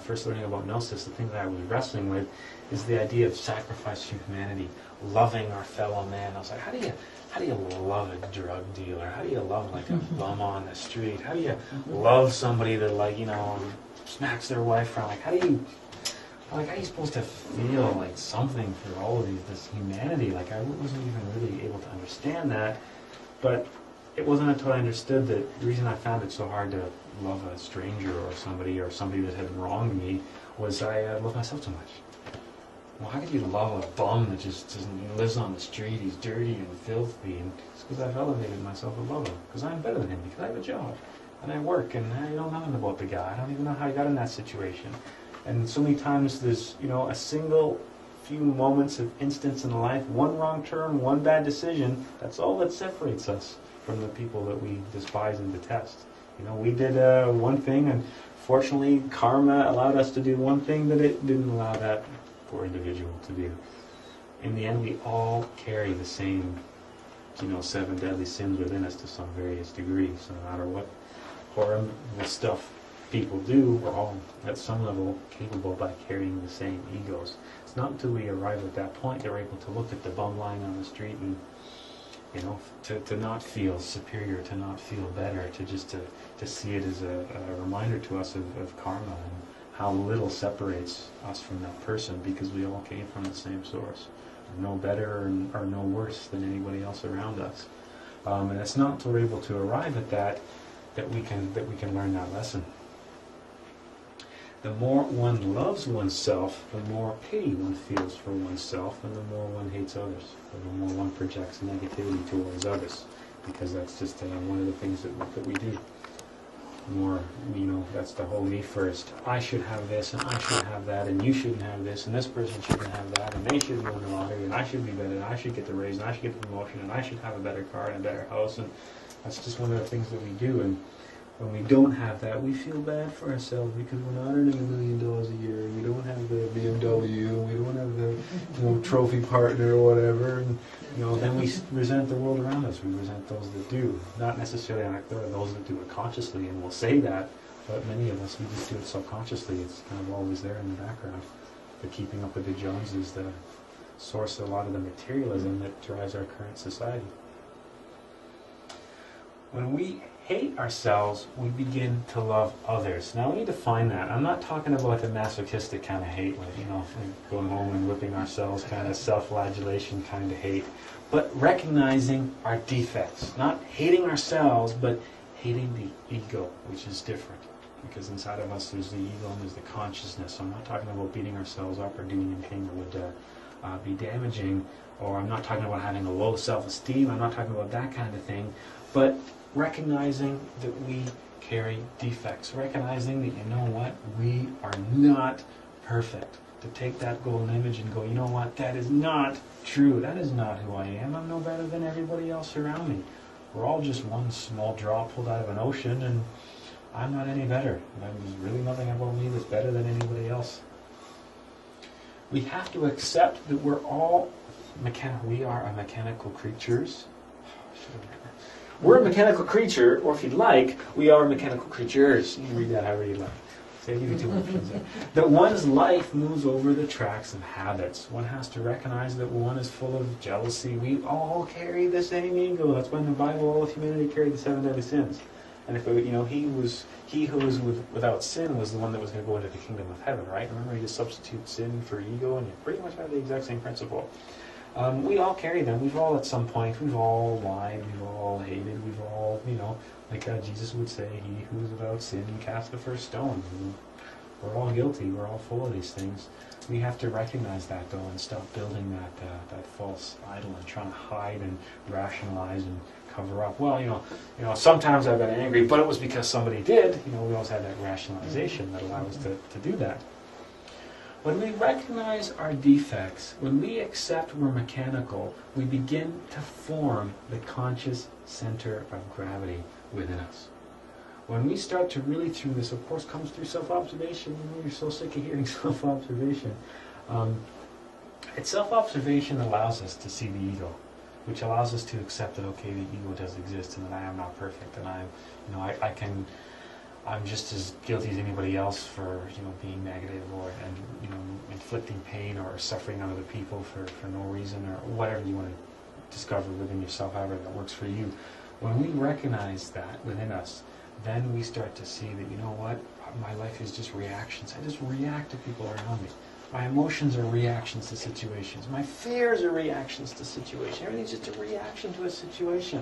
first learning about Gnosis, the thing that I was wrestling with is the idea of sacrifice to humanity, loving our fellow man. I was like, how do you love a drug dealer? How do you love like a bum on the street? How do you love somebody that smacks their wife around? How are you supposed to feel like something for all of this humanity? I wasn't even really able to understand that, but it wasn't until I understood that the reason I found it so hard to love a stranger or somebody that had wronged me was I love myself too much. Well, how could you love a bum that just lives on the street? He's dirty and filthy, and it's because I've elevated myself above him, because I'm better than him, because I have a job, and I work, and I don't know nothing about the guy. I don't even know how he got in that situation. And so many times there's, a single few moments of instance in life, one wrong turn, one bad decision, that's all that separates us from the people that we despise and detest. We did one thing, and fortunately karma allowed us to do one thing that it didn't allow that poor individual to do. In the end, we all carry the same, 7 deadly sins within us to some various degree. So no matter what horrible stuff people do, we're all at some level capable by carrying the same egos. It's not until we arrive at that point that we're able to look at the bum lying on the street and, you know, to not feel superior, to not feel better, to see it as a reminder to us of karma and how little separates us from that person, because we all came from the same source. We're no better or no worse than anybody else around us. And it's not until we're able to arrive at that we can learn that lesson. The more one loves oneself, the more pity one feels for oneself, and the more one hates others, or the more one projects negativity towards others, because that's just one of the things that we do. The more, you know, that's the whole me first. I should have this, and I should have that, and you shouldn't have this, and this person shouldn't have that, and they should win the lottery, and I should be better, and I should get the raise, and I should get the promotion, and I should have a better car and a better house, and that's just one of the things that we do. And when we don't have that, we feel bad for ourselves because we're not earning $1 million a year. We don't have the BMW. We don't have the, you know, trophy partner or whatever. And, you know, then we resent the world around us. We resent those that do. Not necessarily those that do it consciously, and we'll say that. But many of us, we just do it subconsciously. It's kind of always there in the background. The keeping up with the Joneses is the source of a lot of the materialism that drives our current society. When we hate ourselves, we begin to love others. Now, we need to find that. I'm not talking about the masochistic kind of hate, like, you know, going home and whipping ourselves, kind of self-flagellation kind of hate, but recognizing our defects. Not hating ourselves, but hating the ego, which is different. Because inside of us, there's the ego and there's the consciousness. So I'm not talking about beating ourselves up or doing anything that would be damaging, or I'm not talking about having a low self-esteem. I'm not talking about that kind of thing, but recognizing that we carry defects, recognizing that, you know what, we are not perfect. To take that golden image and go, you know what, that is not true. That is not who I am. I'm no better than everybody else around me. We're all just one small drop pulled out of an ocean, and I'm not any better. There's really nothing about me that's better than anybody else. We have to accept that we're all we are mechanical creatures. We're a mechanical creature, or if you'd like, we are mechanical creatures. You can read that however you'd like. So I give you two options there. That one's life moves over the tracks of habits. One has to recognize that one is full of jealousy. We all carry the same ego. That's why in the Bible all of humanity carried the 7 deadly sins. And if you know, he who was without sin was the one that was going to go into the kingdom of heaven, right? Remember, you just substitute sin for ego, and you pretty much have the exact same principle. We all carry them. We've all, at some point, we've all lied, we've all hated, we've all, you know, like Jesus would say, he who is without sin, cast the first stone. We're all guilty. We're all full of these things. We have to recognize that, though, and stop building that false idol and trying to hide and rationalize and cover up. Well, you know, sometimes I've been angry, but it was because somebody did. You know, we always have that rationalization that allows us to do that. When we recognize our defects, when we accept we're mechanical, we begin to form the conscious center of gravity within us. When we start to really, through this, of course, comes through self-observation. You know, you're so sick of hearing self-observation. It's self-observation allows us to see the ego, which allows us to accept that, okay, the ego does exist, and that I am not perfect, and I'm just as guilty as anybody else for, you know, being negative and you know, inflicting pain or suffering on other people for no reason, or whatever you want to discover within yourself, however that works for you. When we recognize that within us, then we start to see that, you know what, my life is just reactions. I just react to people around me. My emotions are reactions to situations. My fears are reactions to situations. Everything's just a reaction to a situation.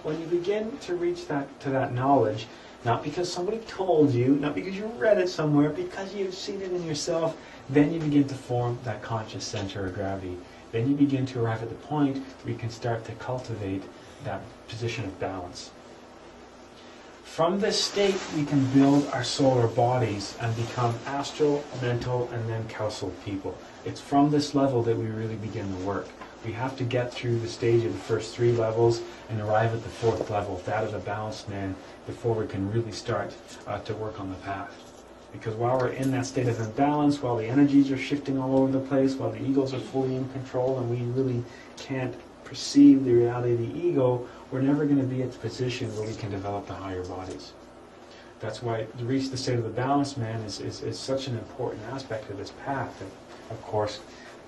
When you begin to reach to that knowledge, not because somebody told you, not because you read it somewhere, because you've seen it in yourself, then you begin to form that conscious center of gravity. Then you begin to arrive at the point where you can start to cultivate that position of balance. From this state, we can build our solar bodies and become astral, mental, and then causal people. It's from this level that we really begin the work. We have to get through the stage of the first 3 levels and arrive at the 4th level, that of the balanced man, before we can really start to work on the path. Because while we're in that state of imbalance, while the energies are shifting all over the place, while the egos are fully in control and we really can't perceive the reality of the ego, we're never going to be at the position where we can develop the higher bodies. That's why to reach the state of the balanced man is such an important aspect of this path. And of course,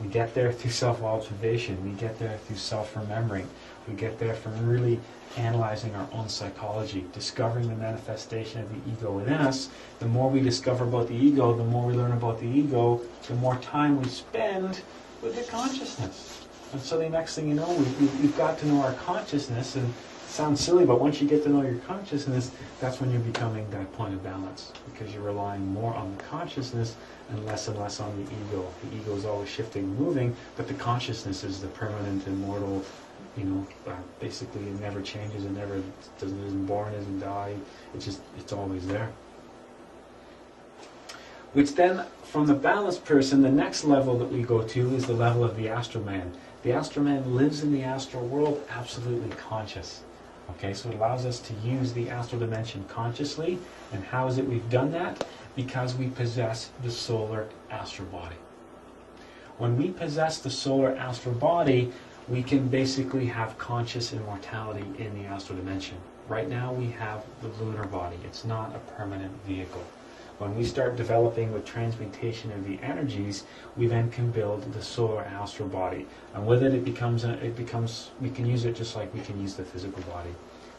we get there through self-observation. We get there through self-remembering. We get there from really analyzing our own psychology, discovering the manifestation of the ego within us. The more we discover about the ego, the more we learn about the ego, the more time we spend with the consciousness. And so the next thing you know, we've got to know our consciousness, and it sounds silly, but once you get to know your consciousness, that's when you're becoming that point of balance, because you're relying more on the consciousness and less on the ego. The ego is always shifting and moving, but the consciousness is the permanent, immortal, basically it never changes, it never isn't born, isn't die, it's always there. Which then, from the balanced person, the next level that we go to is the level of the astral man. The astral man lives in the astral world absolutely conscious. Okay, so it allows us to use the astral dimension consciously. And how is it we've done that? Because we possess the solar astral body. When we possess the solar astral body, we can basically have conscious immortality in the astral dimension. Right now we have the lunar body. It's not a permanent vehicle. When we start developing with transmutation of the energies, we then can build the solar astral body. And with it, we can use it just like we can use the physical body.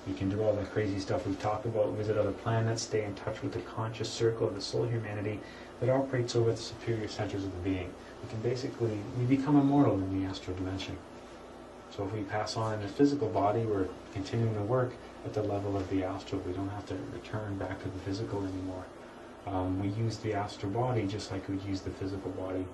We can do all the crazy stuff we've talked about, visit other planets, stay in touch with the conscious circle of the soul humanity that operates over the superior centers of the being. We become immortal in the astral dimension. So if we pass on in the physical body, we're continuing to work at the level of the astral. We don't have to return back to the physical anymore. We use the astral body just like we use the physical body.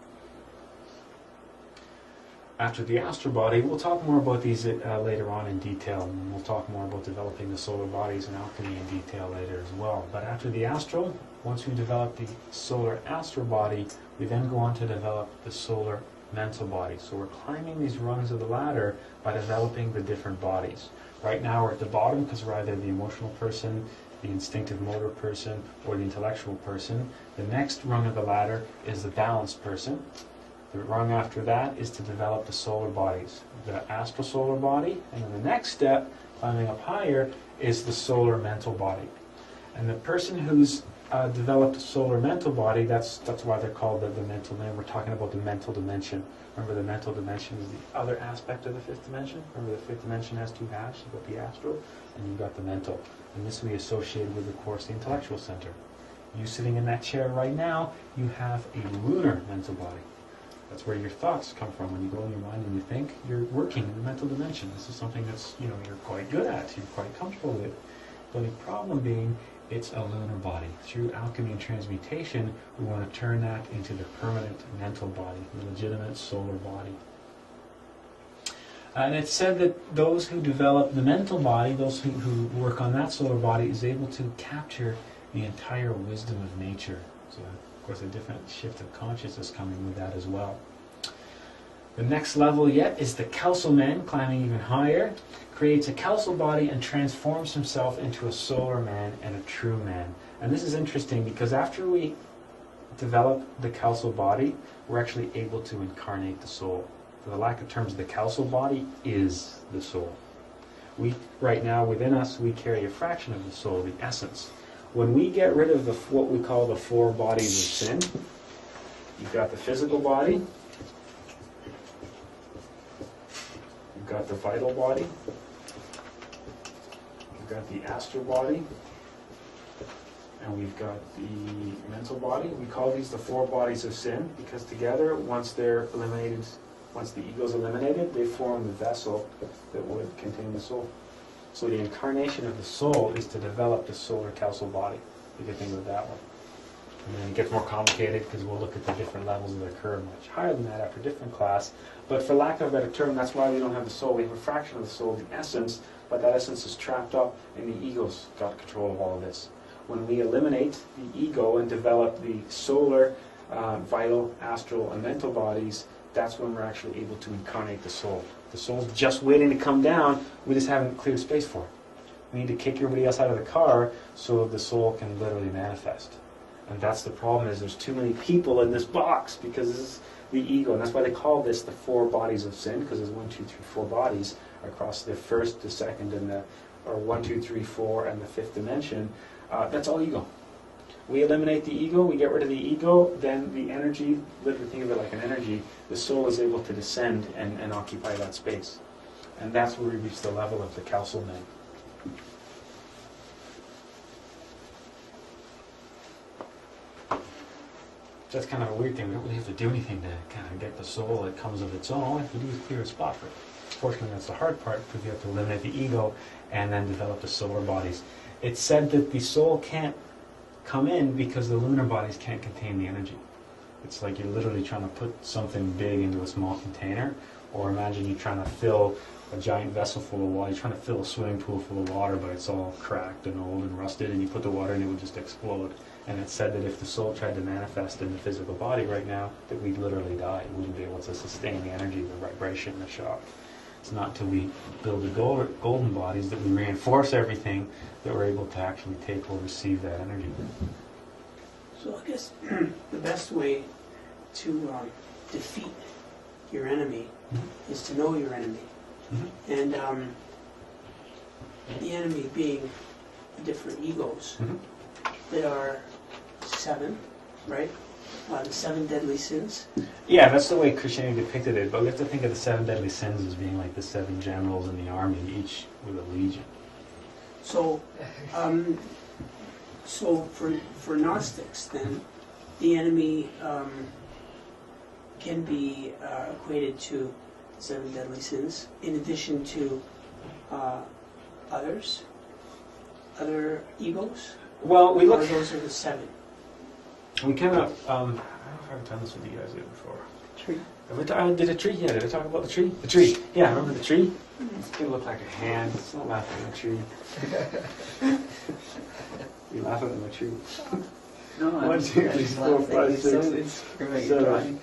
After the astral body, we'll talk more about these later on in detail, and we'll talk more about developing the solar bodies and alchemy in detail later as well. But after the astral, once we develop the solar astral body, we then go on to develop the solar mental body. So we're climbing these rungs of the ladder by developing the different bodies. Right now we're at the bottom because we're either the emotional person, the instinctive motor person, or the intellectual person. The next rung of the ladder is the balanced person. The rung after that is to develop the solar bodies, the astral solar body, and then the next step, climbing up higher, is the solar mental body. And the person who's developed a solar mental body, that's why they're called the mental man. We're talking about the mental dimension. Remember, the mental dimension is the other aspect of the fifth dimension. Remember, the fifth dimension has two halves. You've got the astral and you've got the mental. And this will be associated with, of course, the intellectual center. You sitting in that chair right now, you have a lunar mental body. That's where your thoughts come from. When you go in your mind and you think, you're working in the mental dimension. This is something that's, you're quite good at, you're quite comfortable with. The only problem being, it's a lunar body. Through alchemy and transmutation, we want to turn that into the permanent mental body, the legitimate solar body. And it's said that those who develop the mental body, those who work on that solar body, is able to capture the entire wisdom of nature. So, of course, a different shift of consciousness coming with that as well. The next level yet is the Council Man, climbing even higher, creates a council body and transforms himself into a solar man and a true man. And this is interesting because after we develop the council body, we're actually able to incarnate the soul. For the lack of terms, the council body is the soul. Right now, within us, we carry a fraction of the soul, the essence. When we get rid of what we call the four bodies of sin, you've got the physical body, you've got the vital body, you've got the astral body, and we've got the mental body. We call these the four bodies of sin because together, once they're eliminated, once the ego is eliminated, they form the vessel that would contain the soul. So the incarnation of the soul is to develop the solar council body. You can think of that one. And then it gets more complicated because we'll look at the different levels that occur much higher than that after a different class. But for lack of a better term, that's why we don't have the soul. We have a fraction of the soul, the essence, but that essence is trapped up and the ego's got control of all of this. When we eliminate the ego and develop the solar, vital, astral, and mental bodies, that's when we're actually able to incarnate the soul. The soul's just waiting to come down, we just haven't cleared space for it. We need to kick everybody else out of the car so the soul can literally manifest. And that's the problem, is there's too many people in this box because this is the ego. And that's why they call this the four bodies of sin, because there's 1, 2, 3, 4 bodies across the first, the second, and or 1, 2, 3, 4, and the fifth dimension. That's all ego. We eliminate the ego, we get rid of the ego, then the energy, literally think of it like an energy, the soul is able to descend and occupy that space. And that's where we reach the level of the council man. That's kind of a weird thing. We don't really have to do anything to kind of get the soul that comes of its own. All we have to do is clear a spot for it. Fortunately, that's the hard part, because you have to eliminate the ego and then develop the solar bodies. It's said that the soul can't come in because the lunar bodies can't contain the energy. It's like you're literally trying to put something big into a small container, or imagine you're trying to fill a giant vessel full of water. You're trying to fill a swimming pool full of water, but it's all cracked and old and rusted, and you put the water in, it would just explode. And it's said that if the soul tried to manifest in the physical body right now, that we'd literally die. We wouldn't be able to sustain the energy, the vibration, the shock. It's not till we build the golden bodies that we reinforce everything that we're able to actually take or receive that energy. So I guess the best way to defeat your enemy is to know your enemy. And the enemy being the different egos that are 7, right? The 7 deadly sins. Yeah, that's the way Christianity depicted it, but we have to think of the 7 deadly sins as being like the 7 generals in the army, each with a legion. So, for Gnostics, then, the enemy can be equated to 7 deadly sins, in addition to other egos. Well, we look. Those are the 7. We kind of. I don't know if I've done this with you guys before. Tree. Did a tree? Yeah, did I talk about the tree? The tree. Yeah, remember the tree? It's gonna look like a hand. It's not laughing at the tree. You're laughing at the tree. No, 1, 2, 3, 4, 5, 6, 7. It's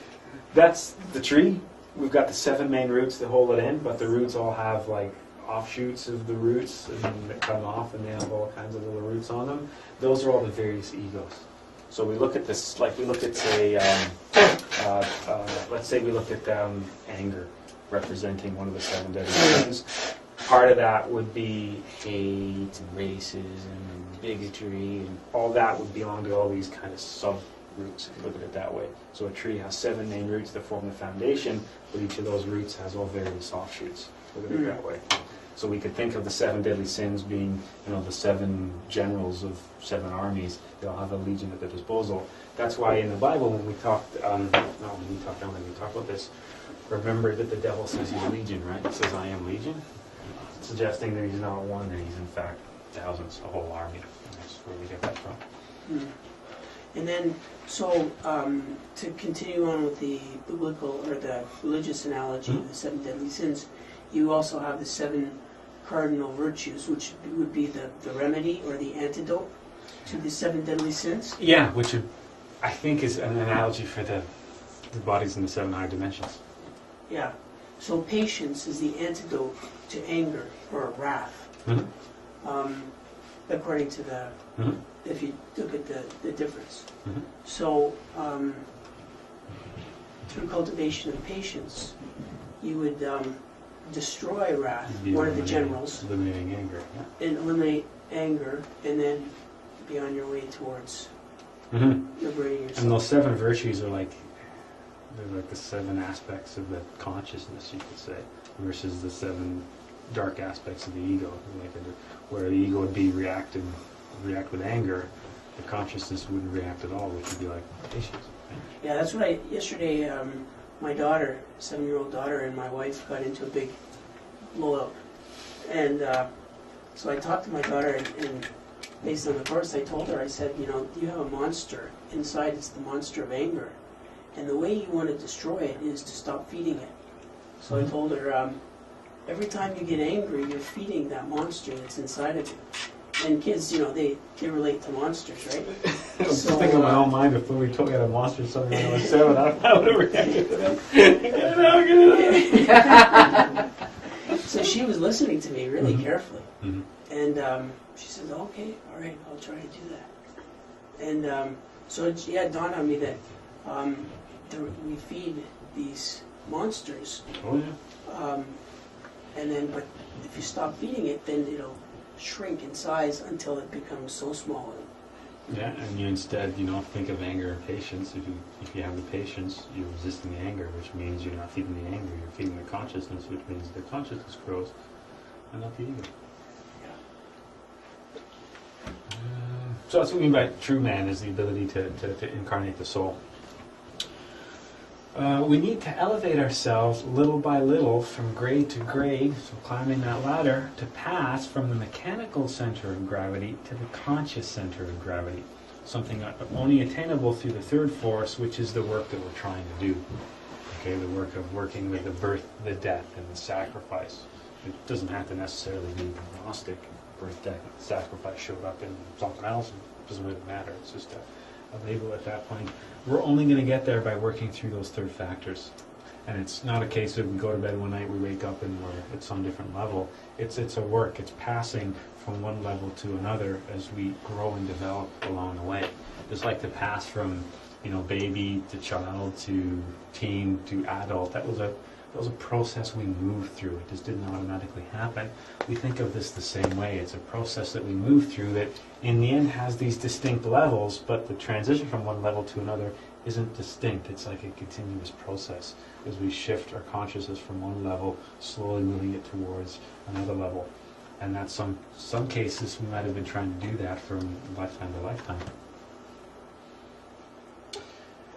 That's the tree. We've got the 7 main roots that hold it in, but the roots all have like offshoots of the roots and that come off, and they have all kinds of little roots on them. Those are all the various egos. So we look at this, like we looked at, say, let's say we looked at anger, representing one of the 7 deadly sins. Part of that would be hate and racism and bigotry, and all that would belong to all these kind of sub-roots, if you look at it that way. So a tree has 7 main roots that form the foundation, but each of those roots has all various offshoots. Look at it that way. So we could think of the 7 deadly sins being, the 7 generals of 7 armies. They all have a legion at their disposal. That's why in the Bible, when we talk about this, remember that the devil says he's legion, right? He says, "I am legion," suggesting that he's not one, that he's in fact thousands, a whole army. That's where we get that from. And then, so to continue on with the biblical or the religious analogy of the 7 deadly sins, you also have the 7 cardinal virtues, which would be the remedy or the antidote to the 7 deadly sins. Yeah, which I think is an analogy for the bodies in the 7 higher dimensions. Yeah. So patience is the antidote to anger or wrath. According to the, if you look at the difference. So through cultivation of patience, you would destroy wrath, one of the generals, eliminating anger, and eliminate anger, and then be on your way towards liberating yourself. And those 7 virtues are they're like the 7 aspects of the consciousness, you could say, versus the 7 dark aspects of the ego. Where the ego would be react with anger, the consciousness wouldn't react at all, which would be like patience. Yeah, that's what yesterday, my daughter, 7-year-old daughter, and my wife got into a big blowout. And so I talked to my daughter, and based on the course, I told her, I said, you have a monster inside. It's the monster of anger. And the way you want to destroy it is to stop feeding it. So I told her, every time you get angry, you're feeding that monster that's inside of you. And kids, they relate to monsters, right? I was just thinking in my own mind before we told me a monster something when I was 7. I would have reacted to that. So she was listening to me really carefully. And she said, "Okay, all right, I'll try to do that." And so it dawned on me that we feed these monsters. Oh, yeah. And then, but if you stop feeding it, then shrink in size until it becomes so small. Yeah, and you instead, you know, think of anger and patience. If you have the patience, you're resisting the anger, which means you're not feeding the anger, you're feeding the consciousness, which means the consciousness grows, and not the ego. So that's what we mean by true man, is the ability to incarnate the soul. We need to elevate ourselves little by little from grade to grade, so climbing that ladder, to pass from the mechanical center of gravity to the conscious center of gravity. Something only attainable through the third force, which is the work that we're trying to do. Okay, the work of working with the birth, the death, and the sacrifice. It doesn't have to necessarily be Gnostic. Birth, death, sacrifice showed up in something else. It doesn't really matter. It's just a label at that point. We're only going to get there by working through those third factors. And it's not a case of we go to bed one night, we wake up and we're at some different level. It's a work. It's passing from one level to another as we grow and develop along the way. Just like to pass from, you know, baby to child to teen to adult. That was a process we moved through. It just didn't automatically happen. We think of this the same way. It's a process that we move through that in the end has these distinct levels, but the transition from one level to another isn't distinct. It's like a continuous process as we shift our consciousness from one level, slowly moving it towards another level. And that's some cases we might have been trying to do that from lifetime to lifetime.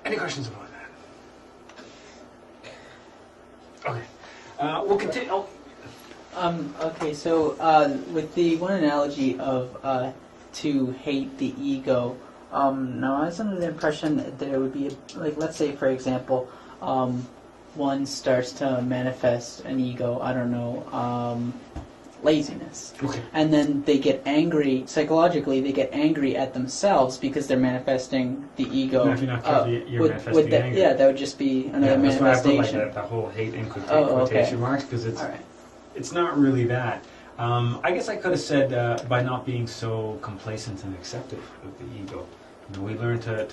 Any questions about that? Okay. We'll continue. Okay, so with the one analogy of to hate the ego, now I was under the impression that there would be, like, let's say, for example, one starts to manifest an ego, I don't know, laziness. Okay. And then they get angry, psychologically, they get angry at themselves because they're manifesting the ego. No, if you're not careful, you're manifesting that, anger. Yeah, that would just be another manifestation. That's why I put like that whole hate in quotation marks, because it's not really that. I guess I could have said by not being so complacent and accepting of the ego. You know, we learn to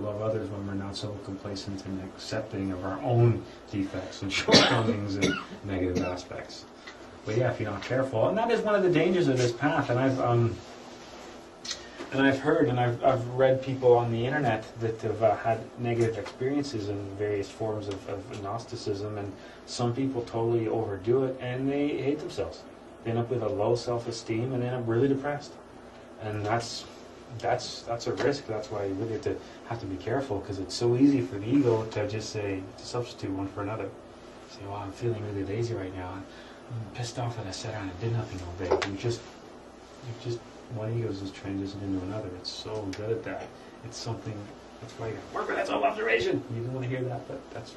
love others when we're not so complacent and accepting of our own defects and shortcomings and negative aspects. But yeah, if you're not careful, and that is one of the dangers of this path. And I've heard and I've read people on the internet that have had negative experiences in various forms of Gnosticism, and some people totally overdo it and they hate themselves. They end up with a low self-esteem and end up really depressed. And that's a risk. That's why you really have to be careful, because it's so easy for the ego to just say, to substitute one for another. Say, well, I'm feeling really lazy right now. I'm pissed off that I sat down and did nothing all day. You just one ego is just transitioned into another. It's so good at that. It's something. That's why you work with that self-observation. You didn't want to hear that, but that's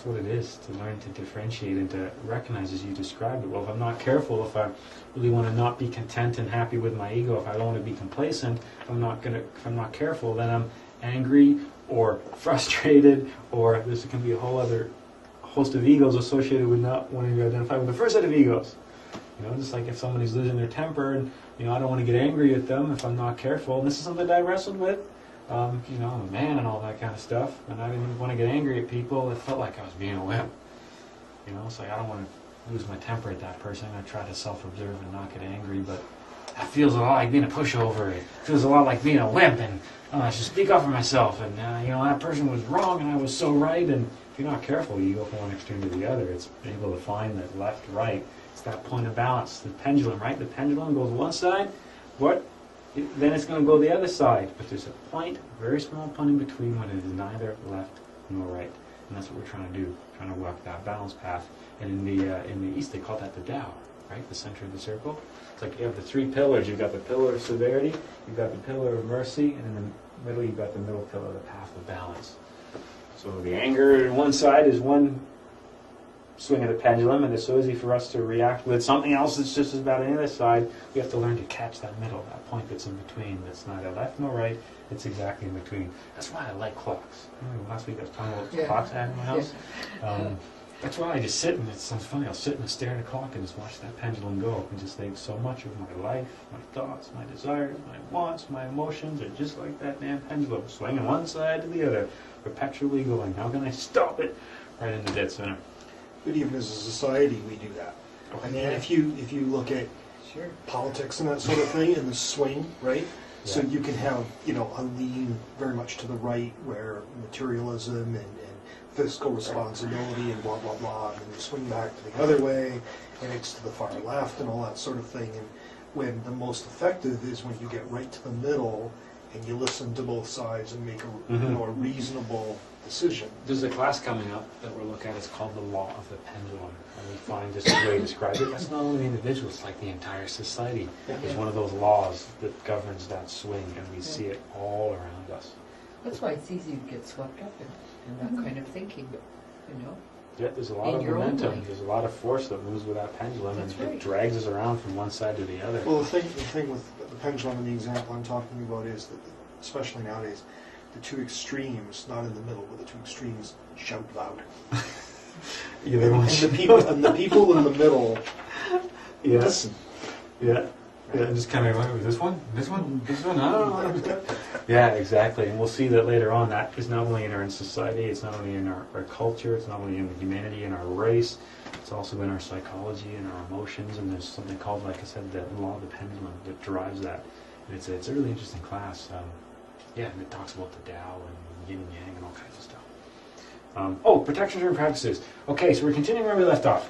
what it is, to learn to differentiate and to recognize, as you described it. Well, if I'm not careful, if I really want to not be content and happy with my ego, if I don't want to be complacent, if I'm not careful, then I'm angry or frustrated, or there's going to be a whole other host of egos associated with not wanting to identify with the first set of egos. You know, just like if somebody's losing their temper and, you know, I don't want to get angry at them if I'm not careful. And this is something that I wrestled with. You know, I'm a man and all that kind of stuff, and I didn't want to get angry at people. It felt like I was being a wimp. You know, it's like I don't want to lose my temper at that person. I try to self-observe and not get angry, but that feels a lot like being a pushover. It feels a lot like being a wimp, and I should speak up for myself. And, you know, that person was wrong and I was so right. And if you're not careful, you go from one extreme to the other. It's able to find that left, right. It's that point of balance, the pendulum, right? The pendulum goes one side. Then it's going to go the other side, but there's a point, a very small point in between, when it is neither left nor right, and that's what we're trying to do, trying to walk that balance path. And in the East, they call that the Tao, right? The center of the circle. It's like you have the three pillars. You've got the pillar of severity, you've got the pillar of mercy, and in the middle, you've got the middle pillar, the path of balance. So the anger on one side is one swing of the pendulum, and it's so easy for us to react with something else that's just as bad on the other side. We have to learn to catch that middle, that point that's in between, that's neither left nor right, it's exactly in between. That's why I like clocks. Remember last week I was talking about clocks I had in my house? Yeah. That's why I just sit, and it sounds funny, I'll sit and stare at a clock and just watch that pendulum go, and just think so much of my life, my thoughts, my desires, my wants, my emotions are just like that damn pendulum, swinging one side to the other, perpetually going. How can I stop it? Right in the dead center. But even as a society, we do that. I mean, if you look at Sure. politics and that sort of thing, and the swing, right? So Yeah. you can have, you know, a lean very much to the right where materialism and fiscal responsibility and blah, blah, blah, and then you swing back to the other way, and it's to the far left and all that sort of thing. And when the most effective is when you get right to the middle and you listen to both sides and make a, you know, a reasonable decision. There's a class coming up that we're looking at. It's called the law of the pendulum, and we find just the way you describe it. That's not only the individual; it's like the entire society. It's one of those laws that governs that swing, and we see it all around us. That's why it's easy to get swept up in that kind of thinking, you know? Yeah, there's a lot In of your own momentum. life. There's a lot of force that moves with that pendulum, That's and it right. drags us around from one side to the other. Well, the thing with the pendulum and the example I'm talking about is that, especially nowadays, the two extremes, not in the middle, but the two extremes shout loud. Yeah, they And want the people in the middle yeah, listen. yeah, yeah. Just kind of this one. I don't know. Yeah, exactly. And we'll see that later on. That is not only in our society. It's not only in our culture. It's not only in humanity and our race. It's also in our psychology and our emotions. And there's something called, like I said, the law of the pendulum that drives that. And it's a really interesting class. Yeah, and it talks about the Tao and yin and yang and all kinds of stuff. Protection during practices. Okay, so we're continuing where we left off.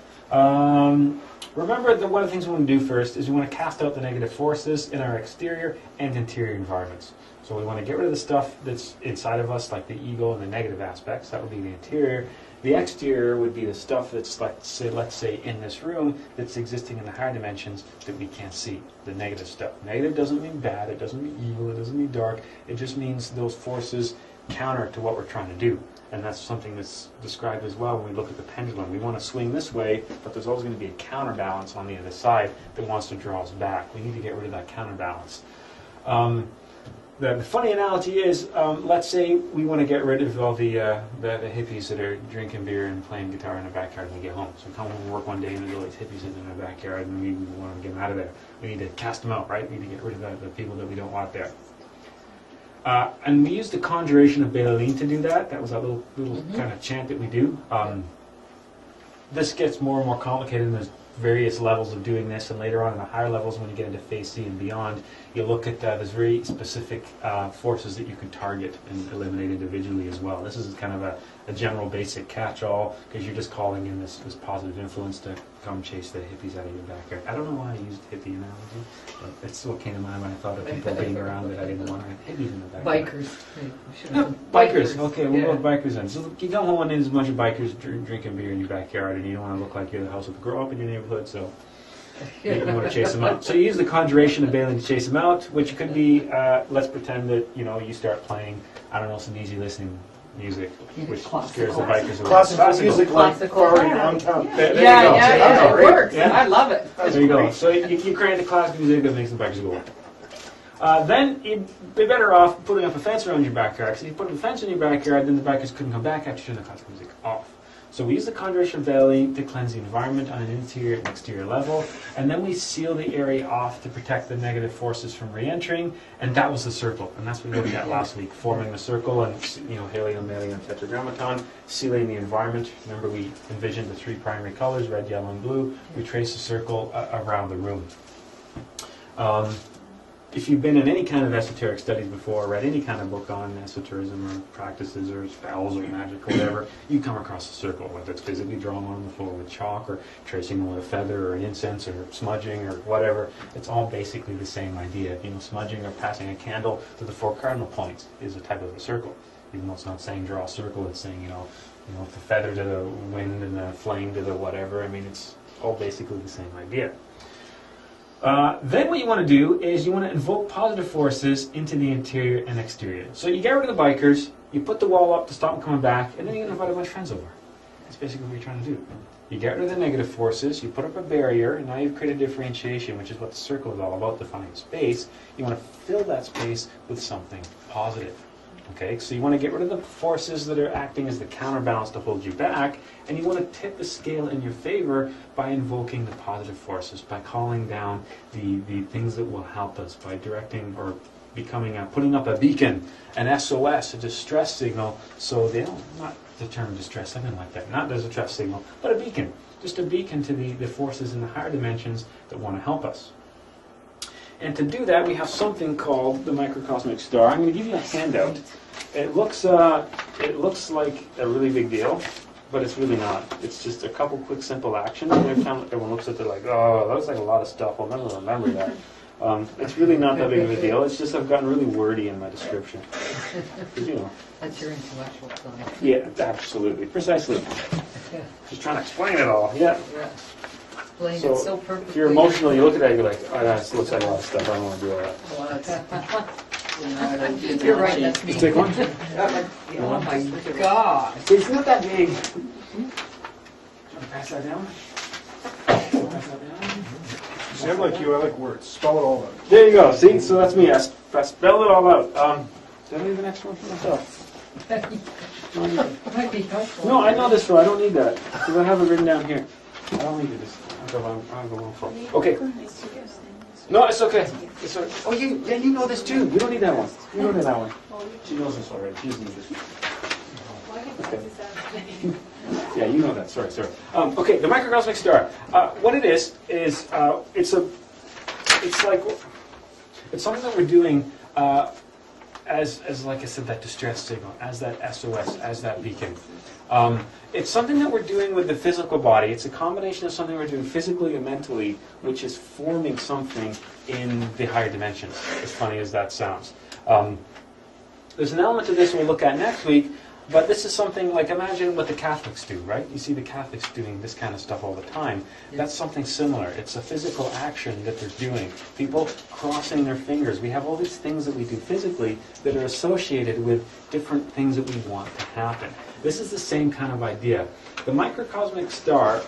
Remember that one of the things we want to do first is we want to cast out the negative forces in our exterior and interior environments. So we want to get rid of the stuff that's inside of us, like the ego and the negative aspects. That would be the interior. The exterior would be the stuff that's, let's say, in this room that's existing in the higher dimensions that we can't see, the negative stuff. Negative doesn't mean bad, it doesn't mean evil, it doesn't mean dark. It just means those forces counter to what we're trying to do. And that's something that's described as well when we look at the pendulum. We want to swing this way, but there's always going to be a counterbalance on the other side that wants to draw us back. We need to get rid of that counterbalance. The funny analogy is, let's say we want to get rid of all the hippies that are drinking beer and playing guitar in the backyard when we get home. So we come home from work one day and there's all these hippies in the backyard and we want to get them out of there. We need to cast them out, right? We need to get rid of the people that we don't want there. And we use the conjuration of Belaline to do that. That was a little kind of chant that we do. This gets more and more complicated, and there's various levels of doing this, and later on in the higher levels, when you get into phase C and beyond, you look at there's very specific forces that you can target and eliminate individually as well. This is kind of a general basic catch-all, because you're just calling in this positive influence to come chase the hippies out of your backyard. I don't know why I used hippie analogy, but it's what came to mind when I thought of people being around that I didn't want to have hippies in the backyard. Bikers. Bikers. Okay, we'll go with bikers then. So you come home and there's a bunch of bikers drinking beer in your backyard, and you don't want to look like you're the house with grow up in your neighborhood, so you want to chase them out. So you use the conjuration of Balaam to chase them out, which could be, let's pretend that you start playing, I don't know, some easy listening music, which scares the bikers away. Classical music like Classical. already downtown. There you go. Yeah, it works. Yeah. I love it. There you go. So you create the classical music that makes the bikers go away. Then you'd be better off putting up a fence around your backyard. So if you put up a fence in your backyard, then the bikers couldn't come back after you turn the classical music off. So we use the conjuration of Balaam to cleanse the environment on an interior and exterior level, and then we seal the area off to protect the negative forces from re-entering, and that was the circle, and that's what we looked at last week, forming the circle, and helium, helium, tetragrammaton, sealing the environment. Remember, we envisioned the three primary colors, red, yellow, and blue. We trace a circle around the room. If you've been in any kind of esoteric studies before, read any kind of book on esotericism or practices or spells or magic or whatever, you come across a circle, whether it's physically drawn on the floor with chalk or tracing with a feather or an incense or smudging or whatever. It's all basically the same idea. Smudging or passing a candle to the four cardinal points is a type of a circle. Even though it's not saying draw a circle, it's saying, the feather to the wind and the flame to the whatever. I mean, it's all basically the same idea. Then what you want to do is you want to invoke positive forces into the interior and exterior. So you get rid of the bikers, you put the wall up to stop them coming back, and then you invite a bunch of friends over. That's basically what you're trying to do. You get rid of the negative forces, you put up a barrier, and now you've created differentiation, which is what the circle is all about, defining space. You want to fill that space with something positive. Okay, so you want to get rid of the forces that are acting as the counterbalance to hold you back, and you want to tip the scale in your favor by invoking the positive forces, by calling down the things that will help us, by directing or putting up a beacon, an SOS, a distress signal, so they don't, not the term distress, something like that, not as a distress signal, but a beacon, just a beacon to the forces in the higher dimensions that want to help us. And to do that, we have something called the microcosmic star. I'm going to give you a handout. It looks like a really big deal, but it's really not. It's just a couple quick, simple actions. And every time everyone looks at it, they're like, oh, that looks like a lot of stuff. I'll never remember that. It's really not that big of a deal. It's just I've gotten really wordy in my description. 'Cause, you know. That's your intellectual side. Yeah, absolutely. Precisely. Just trying to explain it all. Yeah. Yeah. Explain So, it so perfectly. If you're emotional, you look at that, you're like, oh, that looks like a lot of stuff. I don't want to do all that. Well, that's, You're right, that's me. Just take one. Oh my God. See, it's not that big. Should I pass that down? Pass that down? You sound like you, I like words. Spell it all out. There you go. See, so that's me. I spelled it all out. Do I need the next one for myself? Might be helpful. No, I know this for. I don't need that because I have it written down here. I don't need this. I'll go on for. Okay. No, it's okay. It's okay. Oh, you know this too. You don't need that one. You don't need that one. She knows this already. She doesn't need this. Okay. Yeah, you know that. Sorry. Okay, the microcosmic star. What it is it's something that we're doing as like I said, that distress signal, as that SOS, as that beacon. It's something that we're doing with the physical body. It's a combination of something we're doing physically and mentally, which is forming something in the higher dimensions, as funny as that sounds. There's an element to this we'll look at next week, but this is something like, imagine what the Catholics do, right? You see the Catholics doing this kind of stuff all the time. That's something similar. It's a physical action that they're doing. People crossing their fingers. We have all these things that we do physically that are associated with different things that we want to happen. This is the same kind of idea. The microcosmic star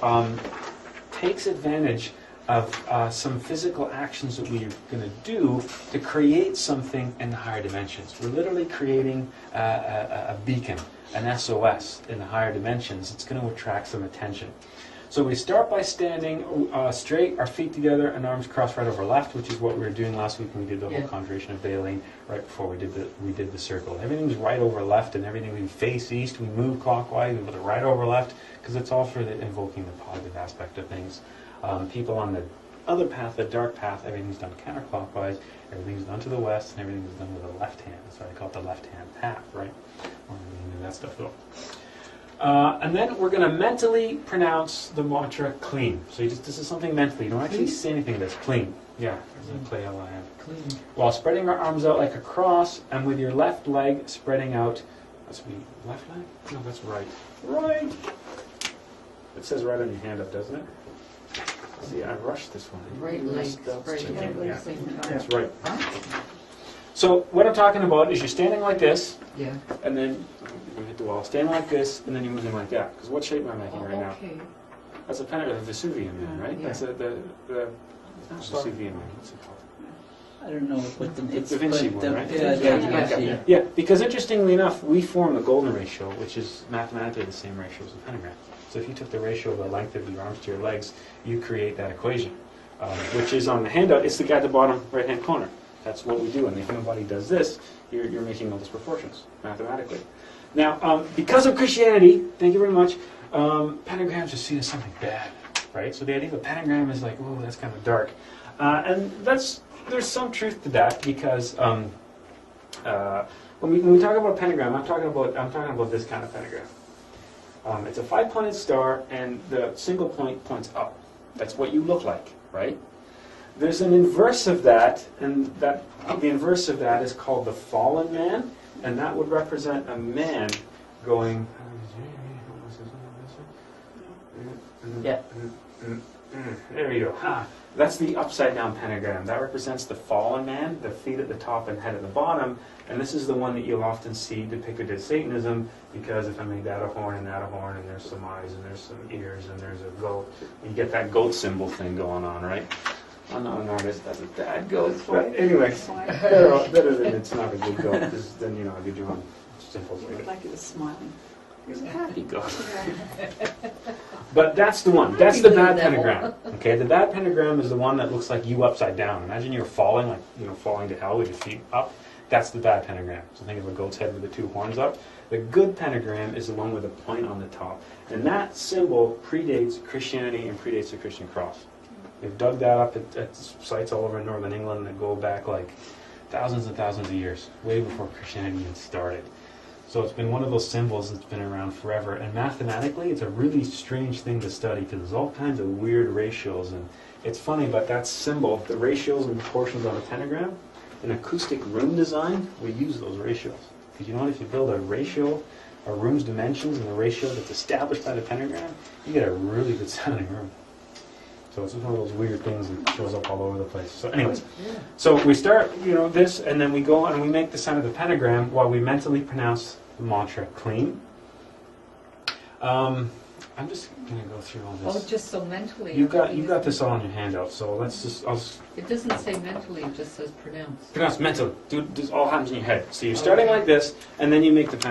takes advantage of some physical actions that we're going to do to create something in the higher dimensions. We're literally creating a beacon, an SOS in the higher dimensions. It's going to attract some attention. So we start by standing straight, our feet together, and arms crossed right over left, which is what we were doing last week when we did the whole conjuration of Baleen, right before we did the circle. Everything's right over left, and everything we face east, we move clockwise, we put it right over left, because it's all for invoking the positive aspect of things. People on the other path, the dark path, everything's done counterclockwise, everything's done to the west, and everything's done with the left hand. That's why I call it the left-hand path, right? I don't really know that stuff though. And then we're going to mentally pronounce the mantra clean. So this is something mentally. You don't actually say anything that's clean. Yeah, K-L-I-N. Clean. While spreading our arms out like a cross, and with your left leg spreading out. That's me. Left leg? No, that's right. Right. It says right on your hand up, doesn't it? See, I rushed this one. Right leg spreading out at the Yeah. same time. That's right. So what I'm talking about is you're standing like this, Yeah. and then you're going to hit the wall. Standing like this, and then you're moving like that. Because what shape am I making right now? Okay. That's a pentagram, the Vesuvian man, right? Yeah. That's the Vesuvian man. What's it called? I don't know what the It's Da Vinci one, right? Yeah, Yeah, Da yeah. Vinci. Yeah, because interestingly enough, we form the golden ratio, which is mathematically the same ratio as the pentagram. So if you took the ratio of the length of your arms to your legs, you create that equation, which is on the handout. It's the guy at the bottom right-hand corner. That's what we do. And the human body does this, you're making all those proportions mathematically. Now, because of Christianity, thank you very much, pentagrams are seen as something bad, right? So the idea of a pentagram is like, oh, that's kind of dark. And there's some truth to that because when we talk about pentagram, I'm talking about this kind of pentagram. It's a 5-pointed star, and the single point points up. That's what you look like, right? There's an inverse of that, and the inverse of that is called the fallen man, and that would represent a man going. Yeah. There you go. Ha. That's the upside down pentagram. That represents the fallen man, the feet at the top and head at the bottom. And this is the one that you'll often see depicted as Satanism, because if I made that a horn, and there's some eyes, and there's some ears, and there's a goat, you get that goat symbol thing going on, right? I'm not an artist, that's a bad goat. But anyway, better than it's not a good goat, because then you know how good you want simple. You look like it was smiling. Here's a happy goat. But that's the one. That's the bad pentagram. Okay, the bad pentagram is the one that looks like you upside down. Imagine you're falling, like falling to hell with your feet up. That's the bad pentagram. So think of a goat's head with the 2 horns up. The good pentagram is the one with a point on the top, and that symbol predates Christianity and predates the Christian cross. They've dug that up at sites all over northern England that go back like thousands and thousands of years, way before Christianity even started. So it's been one of those symbols that's been around forever. And mathematically, it's a really strange thing to study because there's all kinds of weird ratios. And it's funny, but that symbol, the ratios and proportions on a pentagram, in acoustic room design, we use those ratios. Because you know what, if you build a ratio, a room's dimensions and the ratio that's established by the pentagram, you get a really good sounding room. So it's just one of those weird things that shows up all over the place. So anyways, so we start, this, and then we go and we make the sign of the pentagram while we mentally pronounce the mantra clean. I'm just going to go through all this. Oh, just so mentally. You've got this all on your handout, so let's just, It doesn't say mentally, it just says pronounce. pronounce mentally. This all happens in your head. So you're starting like this, and then you make the